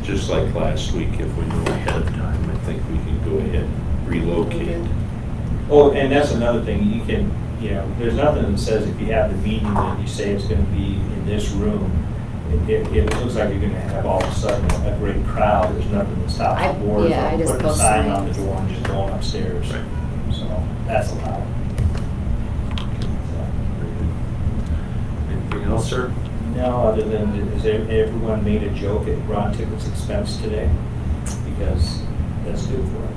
just like last week, if we know ahead of time, I think we can go ahead and relocate. Oh, and that's another thing, you can, there's nothing that says if you have the meeting that you say it's gonna be in this room, if it looks like you're gonna have all of a sudden a great crowd, there's nothing that stops the board yeah, I from just putting a post sign on the signs. door and just going upstairs. Right. So, that's allowed. Anything else, sir? No, other than, has everyone made a joke at Ron Ticket's expense today? Because that's good for him.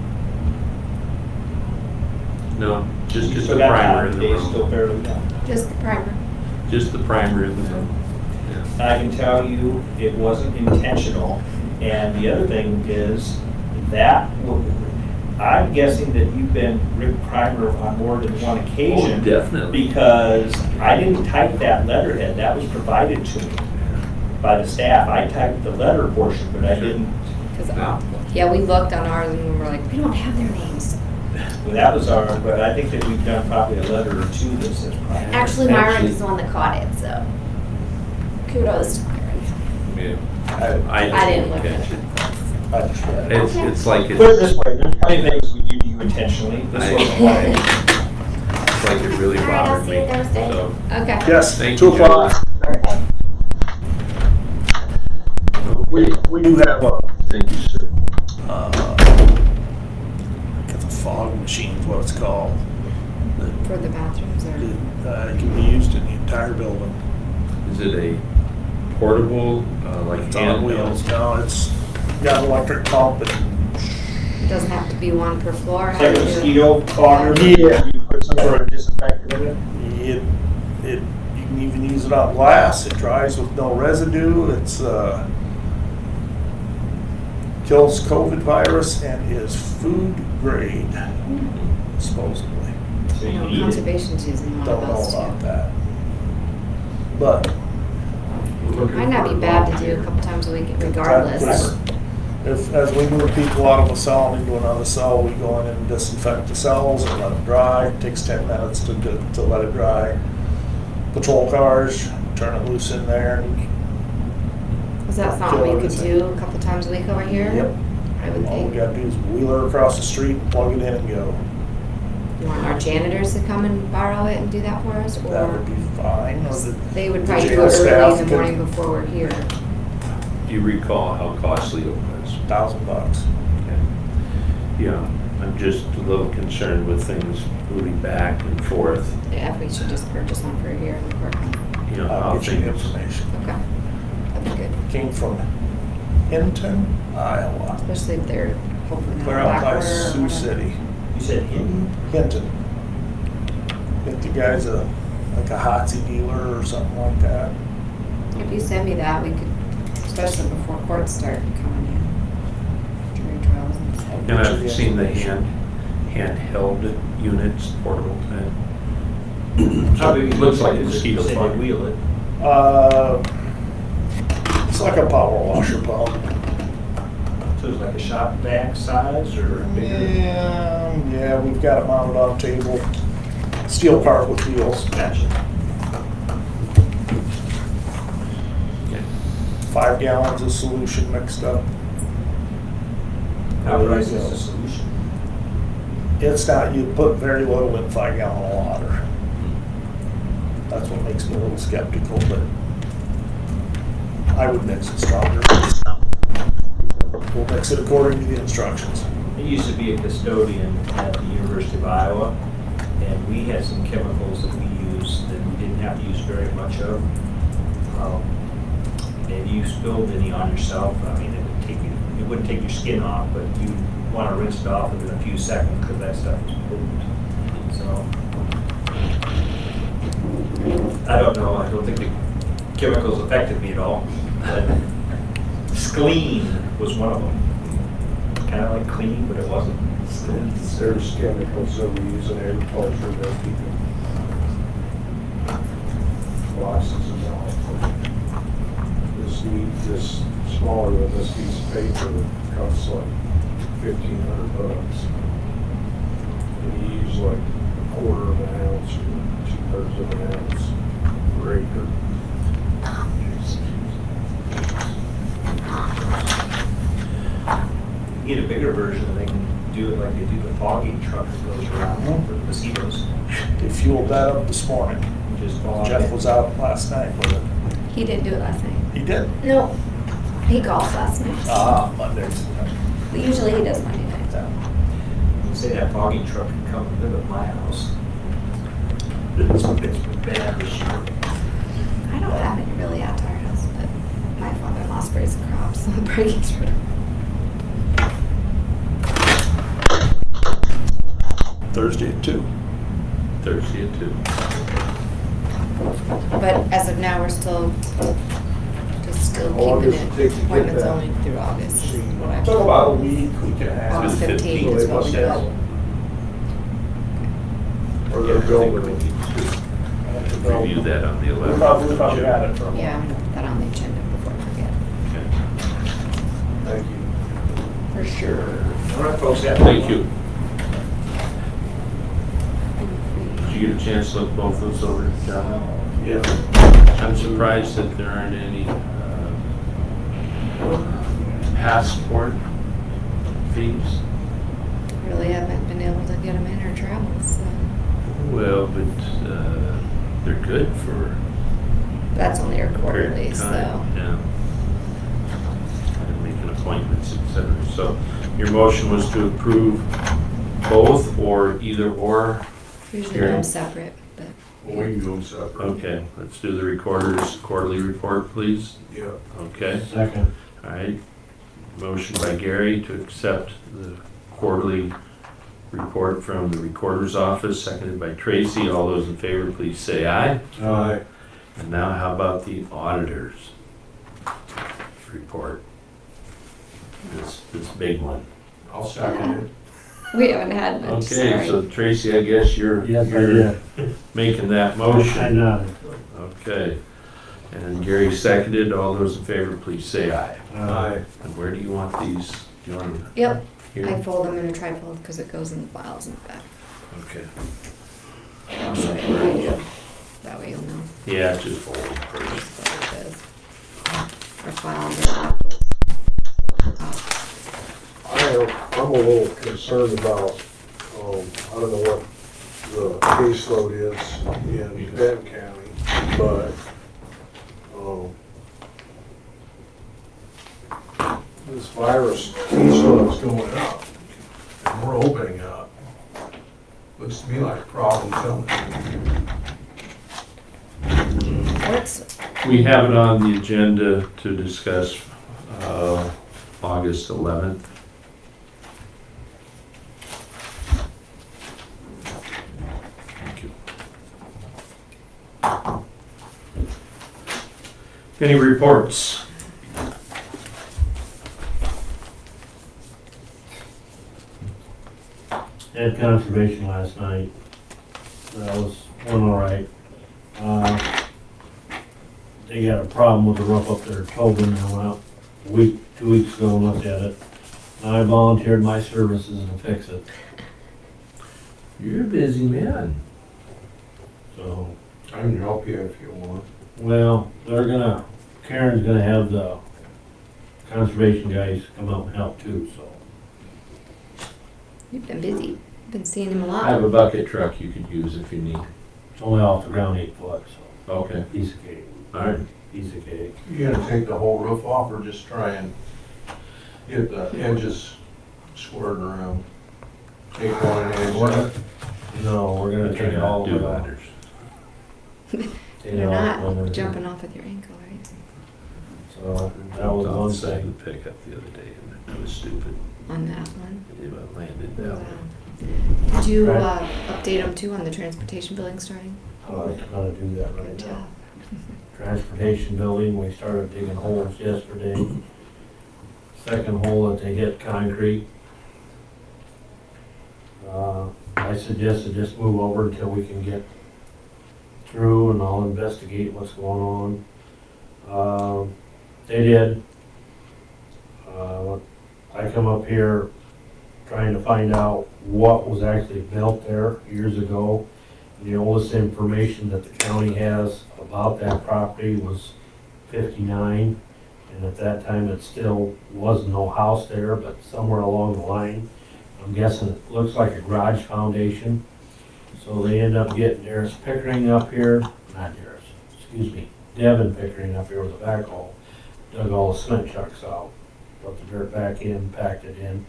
No, just You the still got primer time, in the the day's still room. fairly young. just the primer. Just the primer in the room. And I can tell you, it wasn't intentional. And the other thing is that, I'm guessing that you've been Rick Primer on more than one occasion. Oh, definitely. Because I didn't type that letterhead, that was provided to me by the staff. I typed the letter portion, but I didn't, Cause, yeah, we looked on ours and we were like, we don't have their names. well, that was our, but I think that we've done probably a letter or two that says Primer. Actually, Myron is the one that caught it, so kudos to Myron. Yeah. I didn't look at catch it. I just read it. It's like, Put it this way, there's plenty of things we do to you intentionally. This wasn't one of them. it's like it really All right, I'll bothered see me. you Thursday. So, Okay. Yes, Thank 2 you, o'clock. We do have thank you, sir. it's a fog machine, is what it's called. For the bathrooms or? It can be used in the entire building. Is it a portable, like It's on handheld? wheels. No, it's got an electric pump and It doesn't have to be one per floor. It's like a How do you do it? mosquito fogger. Yeah. You put some sort of disinfectant in it. you can even use it on glass. It dries with no residue. It's kills COVID virus and is food grade, supposedly. So I you know need it. Conservation's using one Don't of know those about too. that. But Might not be bad to do a couple times a week regardless. if, as we move people out of a cell into another cell, we go in and disinfect the cells and let them dry. It takes 10 minutes to let it dry. Patrol cars, turn it loose in there. And Is that something we could do a couple times a week over here? Yep. I would All we think. gotta do is wheel her across the street, plug it in and go. You want our janitors to come and borrow it and do that for us? That would Or be fine. Or they would the probably do jail it early staff in the could- morning before we're here. Do you recall how costly it was? $1,000. Yeah, I'm just a little concerned with things moving back and forth. Yeah, if we should just purchase one for here in the courthouse. You know, how I'll get you the things, information. Okay. That'd be good. Came from Hinton, Iowa. Especially if they're hopefully not Clear out by backward or Sioux whatever. City. You said Hinton? Hinton. I think the guy's like a Hotsy dealer or something like that. If you send me that, we could, especially before courts start coming in. Jury trials and stuff. and I've seen the handheld units, portable type. So it looks like a mosquito Say they fog. wheel it. It's like a power washer pump. So it's like a shop vac size or bigger? Yeah, we've got it mounted on a table. Steel cart with wheels. Gotcha. 5 gallons of solution mixed up. How price is the solution? It's not, you put very little in 5 gallon of water. That's what makes me a little skeptical, but I would mix it stronger. We'll mix it according to the instructions. I used to be a custodian at the University of Iowa, and we had some chemicals that we used that we didn't have to use very much of. And you spilled any on yourself, I mean, it wouldn't take your skin off, but you want to rinse it off within a few seconds because that stuff is potent. So, I don't know, I don't think the chemicals affected me at all. But Skleen was one of them. Kind of like clean, but it wasn't. There's chemicals that we use in agriculture that keep it glasses and all. This smaller than this piece of paper costs like $1,500. And you use like a quarter of an ounce or 2/3 of an ounce per acre. You get a bigger version, and they can do it like they do the fogging truck that goes around for the mosquitoes. They fueled that up this morning. Just fog Jeff it. was out last night with it. He didn't do it last night. He did. No, he golfed last night. Mondays. But usually he does Monday night. You say that fogging truck can come and live at my house. It's been bad this year. I don't have any really at our house, but my father-in-law sprays the crops, so I'm breaking through. Thursday at 2. Thursday at 2. But as of now, we're still How long keeping does it it take to get appointments that? only through August. is what I've Took told about a them. week and a half. August 15th is what we got. Or they're building it. Review that on the 11th. We probably got it from. Yeah, I'm gonna put that on the agenda before I forget. Okay. Thank you. For sure. All right, folks, yeah. Thank you. Did you get a chance to look both those over, John? Yeah. I'm surprised that there aren't any passport fees. Really haven't been able to get them in or travel, so Well, but they're good for that's only our a period quarterly, of so. time. Yeah. And making appointments, et cetera. So your motion was to approve both or either or? Usually Hearing. I'm separate, but We can go separate. Okay, let's do the recorder's quarterly report, please. Yeah. Okay, Second. all right. Motion by Gary to accept the quarterly report from the recorder's office, seconded by Tracy. All those in favor, please say aye. Aye. And now how about the auditor's report? This big one. I'll second it. we haven't had much, Okay, sorry. so Tracy, I guess you're making that I motion. nodded. Okay. And Gary seconded. All those in favor, please say aye. Aye. And where do you want these? Do you want them Yep, here? I fold them in a trifold because it goes in the files in the back. Okay. I'll show you what I do. That way you'll know. Yeah, just fold them Just first. what it is. Or file under top. I'm a little concerned about, I don't know what the caseload is in Benton County, but, this virus caseload is going up, and we're opening up. Looks to me like a problem coming. What's, We have it on the agenda to discuss August 11th. Thank you. Any reports? Had conservation last night. That was, went all right. They got a problem with the roof up there at Tobin. I went out a week, 2 weeks ago and looked at it. I volunteered my services to fix it. You're a busy man. So, I can help you if you want. well, Karen's gonna have the conservation guys come out and help too, so. you've been busy. Been seeing him a I have lot. a bucket truck you could use if you need. It's only off the ground 8 foot, so. Okay, Piece of cake. all right. Piece of cake. You gonna take the whole roof off or just try and get the edges squared around? Take one edge out. No, we're gonna take it all Do the way off. ladders. Take You're it off not over. jumping off with your ankle, right? So, that was one Outside thing. the pickup the other day, and it was stupid. On that one. It landed down. Wow. Did you Right. update them too on the transportation billing starting? I was gonna do that right Good now. job. Transportation building, we started digging holes yesterday. Second hole that they hit concrete. I suggested just move over until we can get through and I'll investigate what's going on. They did. I come up here trying to find out what was actually built there years ago. The oldest information that the county has about that property was 59, and at that time it still was no house there, but somewhere along the line, I'm guessing it looks like a garage foundation. So they end up getting Darius Pickering up here, not Darius, excuse me, Devin Pickering up here with a backhoe, dug all the cement chucks out, put the dirt back in, packed it in.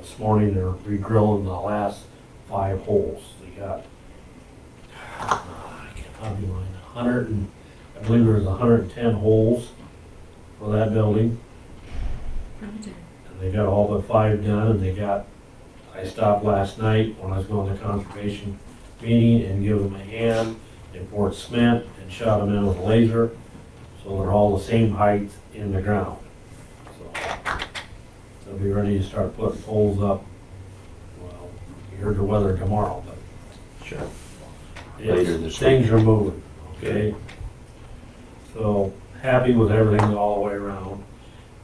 This morning they're re-drilling the last 5 holes. They got, I can't be lying, I believe there's 110 holes for that building. And they got all but 5 done, and they got, I stopped last night when I was going to conservation meeting and give them a hand. They poured cement and shot them in with a laser, so they're all the same height in the ground. So they'll be ready to start putting poles up. Well, you heard the weather tomorrow, but Sure. later this things are moving. Okay. So happy with everything all the way around.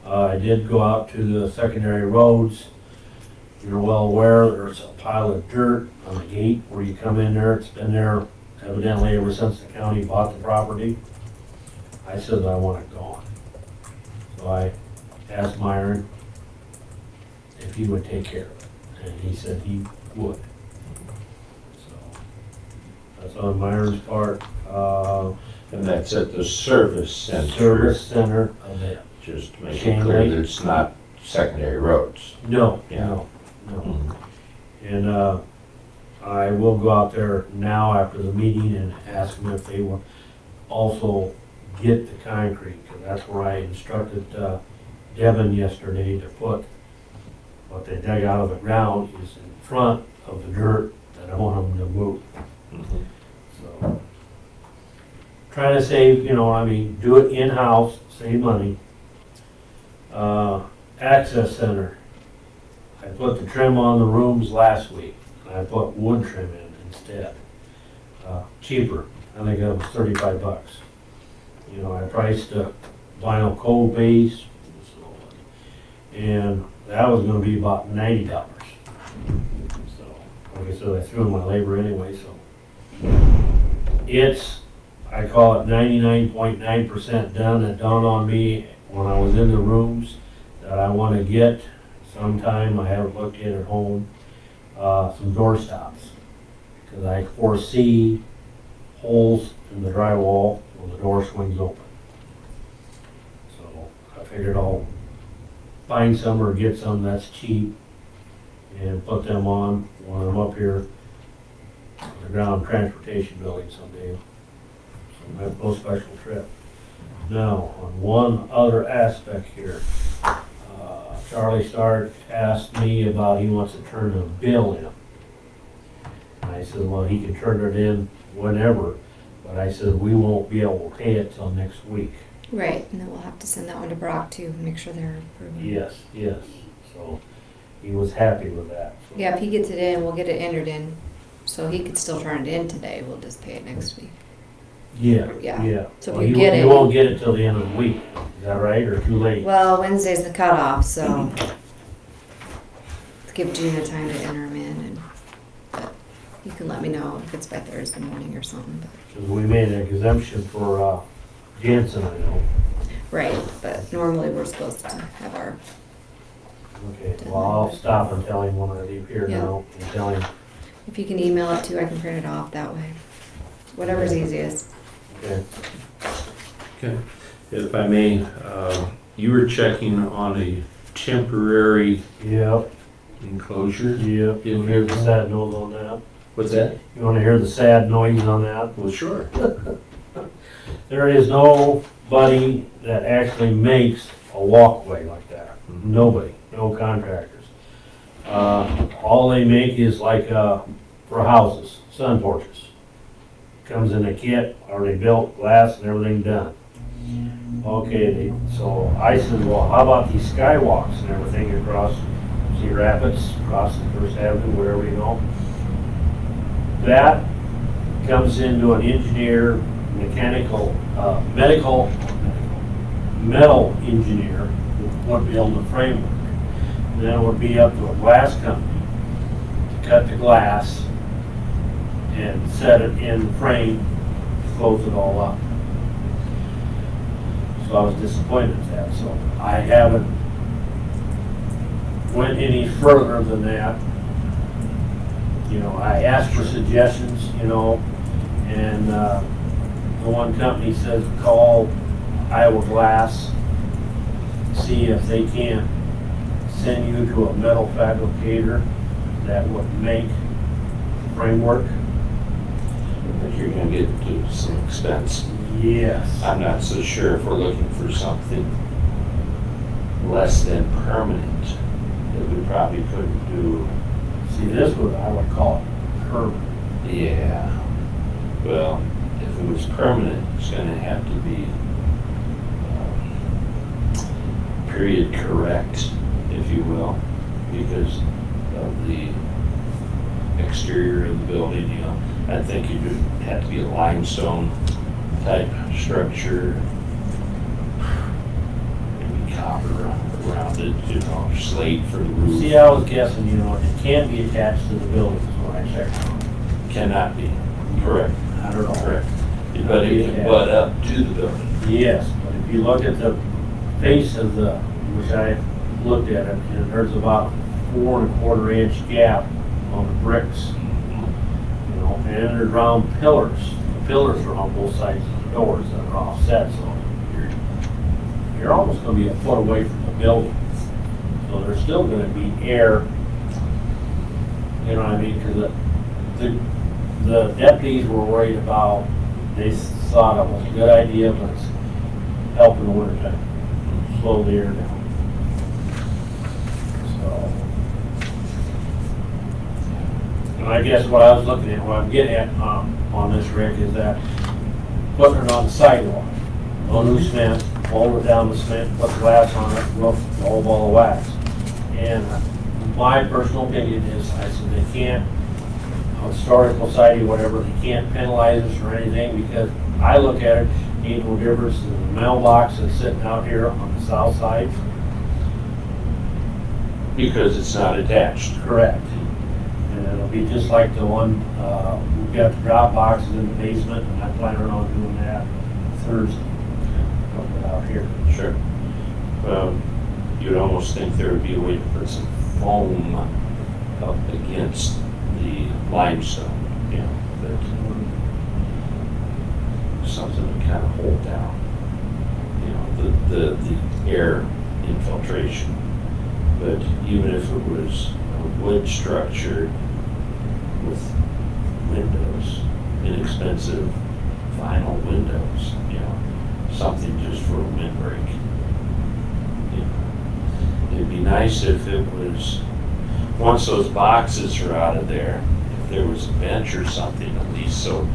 I did go out to the secondary roads. You're well aware there's a pile of dirt on the gate where you come in there. It's been there evidently ever since the county bought the property. I said I want it gone. So I asked Myron if he would take care of it, and he said he would. So that's on Myron's part. And that's at the service center. Service center of it. Just to make it clear that it's not secondary roads. No, Yeah. no. Mhm. And I will go out there now after the meeting and ask them if they will also get the concrete, because that's where I instructed Devin yesterday to put what they dug out of the ground is in front of the dirt that I want them to move. Mhm. So, trying to save, do it in-house, save money. Access center. I put the trim on the rooms last week, and I put wood trim in instead. Cheaper. I think it was $35. I priced a vinyl cold base, and that was gonna be about $90. So, like I said, I threw in my labor anyway, so. It's, I call it 99.9% done. It dawned on me when I was in the rooms that I wanna get sometime, I haven't looked yet at home, some door stops. Because I foresee holes in the drywall when the door swings open. So I figured I'll find some or get some that's cheap and put them on when I'm up here on the ground transportation building someday. So that's no special trip. Now, on one other aspect here, Charlie Stark asked me about he wants to turn a bill in. And I said, well, he can turn it in whenever, but I said, we won't be able to pay it till next week. Right, and then we'll have to send that one to Brock too, make sure they're approving. Yes, yes. So he was happy with that. So, Yeah, if he gets it in, we'll get it entered in, so he could still turn it in today, we'll just pay it next week. Yeah, Yeah. yeah. So if Well, you he get it- You won't get it till the end of the week. Is that right, or too late? Well, Wednesday's the cutoff, so give Gina time to enter him in, and but you can let me know if it's by Thursday morning or something. But. Because we made an exemption for Jansen, I know. Right, but normally we're supposed to have our. Okay, well, I'll stop and tell him when I leave here Yeah. now, and tell him, If you can email it too, I can print it off that way. Whatever's easiest. okay. Okay. If I may, you were checking on a temporary Yep, enclosure. yep. You hear the sad noise on that? What's that? You want to hear the sad noise on that? Well, sure. There is nobody that actually makes a walkway like that. Nobody, no contractors. All they make is like a for houses, sun porches. Comes in a kit, already built, glass and everything done. Okay, so I said, well, how about these skywalks and everything across Cedar Rapids, across the First Avenue, wherever you go? That comes into an engineer, mechanical, metal engineer would build a framework. Then it would be up to a glass company to cut the glass and set it in the frame to close it all up. So I was disappointed at that, so I haven't went any further than that. You know, I asked for suggestions, you know, and the one company says call Iowa Glass, see if they can't send you to a metal fabricator that would make the framework. But you're gonna get into some expense. Yes. I'm not so sure if we're looking for something less than permanent that we probably couldn't do. See, this would, I would call it permanent. Yeah. Well, if it was permanent, it's gonna have to be period correct, if you will, because of the exterior of the building, you know. I think you'd have to be a limestone type structure, maybe copper around it, you know, slate for the roof. See, I was guessing, you know, it can't be attached to the building, is what I checked. Cannot be, correct. I don't know. Correct. But it can butt up to the building. Yes, but if you look at the face of the, which I looked at it, and there's about 4 1/4 inch gap on the bricks. You know, and there's round pillars. The pillars are on both sides of the doors that are offset, so you're almost gonna be a foot away from the building. So there's still gonna be air, you know what I mean? Because the deputies were worried about, they thought it was a good idea, but it's helping the wintertime, slow the air down. So, and I guess what I was looking at, what I'm getting at on this, Rick, is that putting it on the sidewalk, no new cement, fold it down the cement, put glass on it, roof, the whole ball of wax. And my personal opinion is, I said they can't, historical society, whatever, they can't penalize us or anything, because I look at it, ain't no difference in the mailbox that's sitting out here on the south side. Because it's not attached. Correct. And it'll be just like the one, we've got the drop boxes in the basement, and I plan on doing that Thursday, put it out here. Sure. You'd almost think there would be a way to put some foam up against the limestone, you know, that something to kind of hold down, you know, the air infiltration. But even if it was a wood structure with windows, inexpensive vinyl windows, you know, something just for a windbreak. You know, it'd be nice if it was, once those boxes are out of there, if there was a bench or something at least, so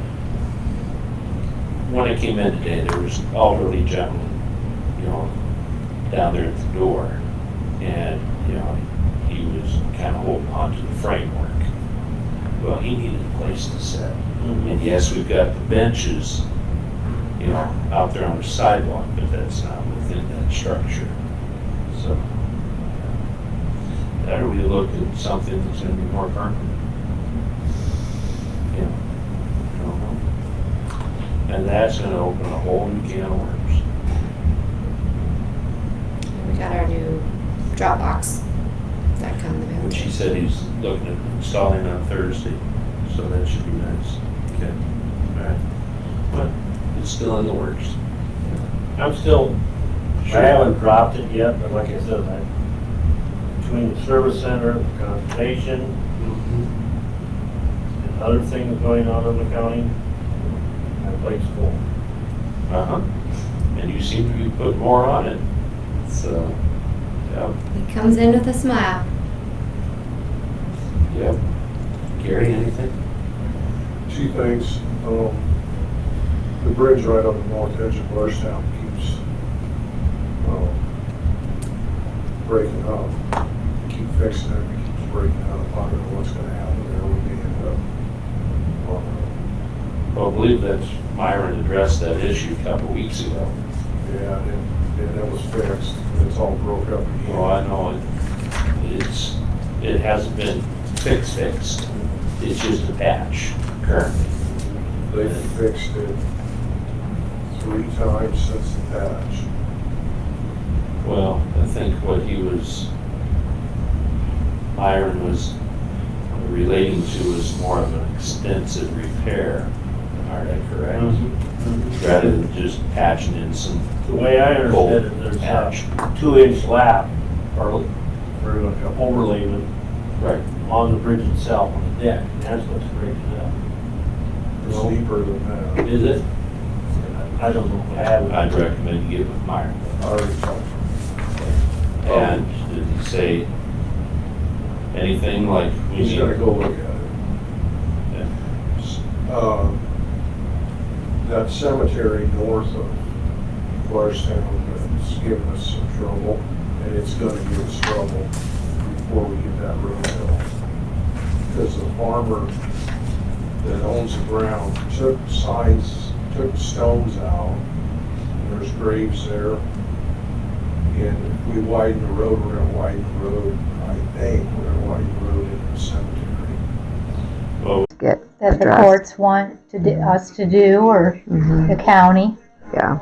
when I came in today, there was an elderly gentleman, you know, down there at the door, and, you know, he was kind of holding on to the framework. Well, he needed a place to sit. And yes, we've got the benches, you know, out there on the sidewalk, but that's not within that structure. So, better we look at something that's gonna be more permanent. Yeah. I don't know. And that's gonna open a whole new can of worms. We got our new drop box that come in the mail. Which he said he's looking at installing on Thursday, so that should be nice. Okay, all right. But it's still in the works. I'm still, I haven't dropped it yet, but like I said, between the service center, the conservation, and other things going on in the county, my plate's full. Uh-huh. And you seem to be putting more on it. So, yeah. It comes in with a smile. Yep. Gary, anything? She thinks, the bridge right on the north edge of Blairstown keeps, breaking up. Keep fixing it, it keeps breaking up. I don't know what's gonna happen there when we end up. Well, I believe that Myron addressed that issue a couple weeks ago. Yeah, and it was fixed. It's all broke up again. Well, I know it hasn't been fixed. It's just a patch currently. They fixed it 3 times since the patch. Well, I think what Myron was relating to was more of an extensive repair. Are they correct? Rather than just patching in some. The way I understand it, there's patch. a 2-inch lap, or like an overlayment Right. on the bridge itself, on the deck, and that's what's breaking it up. It's deeper than that. Is it? I don't know. I haven't. I'd recommend you get with Myron. I already talked to him. And did he say anything like? we He's need- gonna go look at it. That cemetery north of Blairstown is giving us some trouble, and it's gonna give us trouble before we get that road built. Because the farmer that owns the ground took stones out, and there's graves there. And if we widen the road, we're gonna widen the road, I think, we're gonna widen the road into the cemetery. Well, That the courts want us to do, or the county. Yeah.